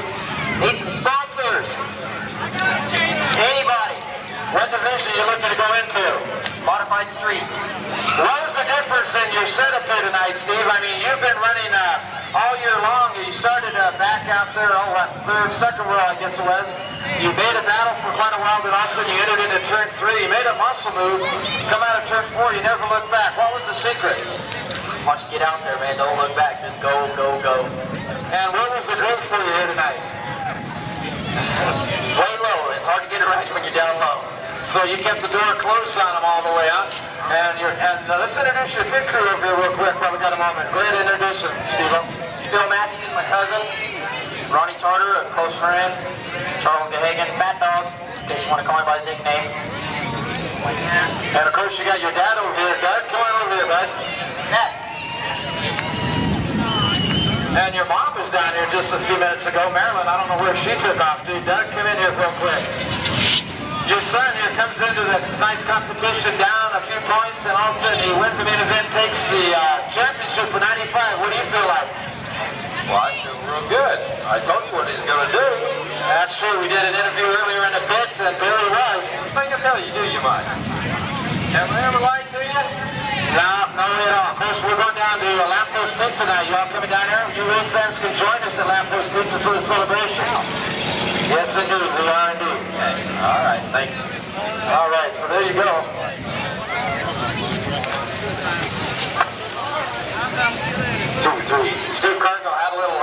Need some sponsors. Anybody? What division are you looking to go into? Modified Street. What was the difference in your setup here tonight, Steve? I mean, you've been running all year long. You started back out there, second row, I guess it was. You made a battle for quite a while, then all of a sudden you entered into turn 3. You made a muscle move. Come out of turn 4, you never looked back. What was the secret? Once you get out there, man, don't look back. Just go, go, go. And what was the grip for you here tonight? Way low. It's hard to get it right when you're down low. So you kept the door closed on them all the way up. And let's introduce your pit crew over here real quick while we got a moment. Go ahead and introduce them, Steve-O. Phil Matthews, my cousin. Ronnie Tarter, a close friend. Charles Gahagan, Fat Dog, in case you want to call him by the nickname. And of course you got your dad over here. Doug, come on over here, bud. Dad. And your mom was down here just a few minutes ago. Marilyn, I don't know where she took off to. Doug, come in here real quick. Your son here comes into the tonight's competition down a few points, and all of a sudden he wins the main event, takes the championship for 95. What do you feel like? Well, I feel real good. I told you what he's going to do. That's true. We did an interview earlier in the pits, and there he was. I can tell you, do you, Mike? Have I ever lied to you? No, no way at all. Of course, we're going down to Lamppost Pizza now. You all coming down here? You race fans can join us at Lamppost Pizza for the celebration. Yes, indeed. We are indeed. Okay. All right. Thanks. All right. So there you go. 2-3. Steve Cargill had a little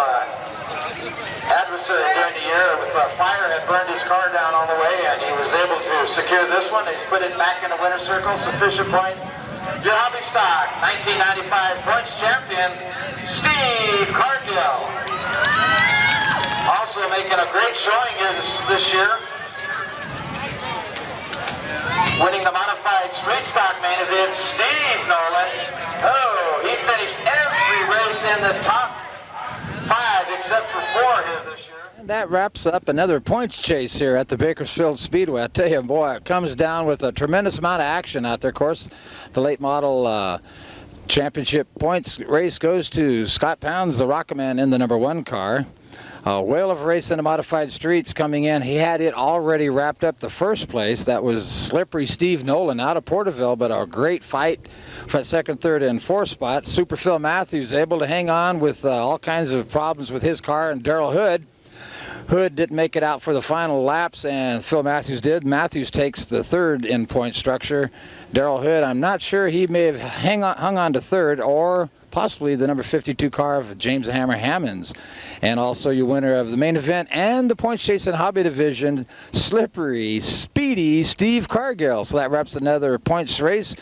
adversary during the year with fire had burned his car down on the way, and he was able to secure this one. He's put it back in the winner's circle. Sufficient points. Your hobby stock 1995 points champion, Steve Cargill. Also making a great showing here this year. Winning the modified straight stock main event, Steve Nolan. Oh, he finished every race in the top 5 except for 4 here this year. And that wraps up another points chase here at the Bakersfield Speedway. I tell you, boy, it comes down with a tremendous amount of action out there. Of course, the late model championship points race goes to Scott Pounds, the Rocketman, in the #1 car. A whale of a race in the modified streets coming in. He had it already wrapped up the first place. That was slippery Steve Nolan out of Porterville, but a great fight for that 2nd, 3rd, and 4th spot. Super Phil Matthews able to hang on with all kinds of problems with his car, and Darrell Hood. Hood didn't make it out for the final laps, and Phil Matthews did. Matthews takes the 3rd in point structure. Darrell Hood, I'm not sure, he may have hung on to 3rd, or possibly the number 52 car of James the Hammer Hammonds. And also your winner of the main event and the points chase and hobby division, slippery, speedy Steve Cargill. So that wraps another points race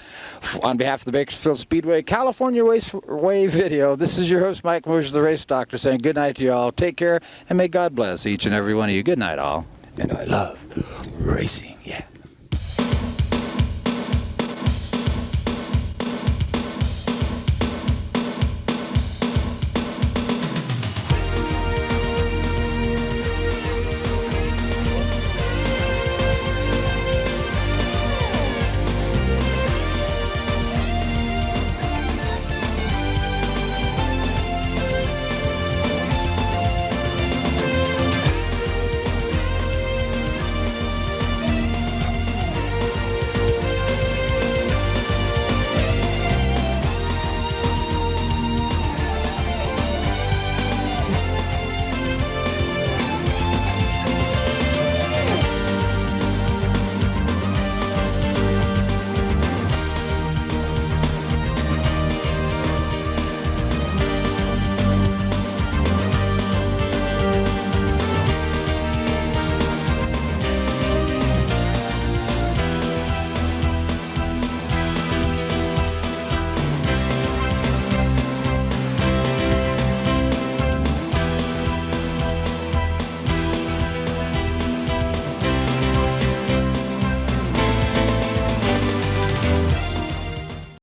on behalf of the Bakersfield Speedway California Raceway video. This is your host, Mike Moser, the Race Doctor, saying good night to you all. Take care, and may God bless each and every one of you. Good night, all. And I love racing, yeah.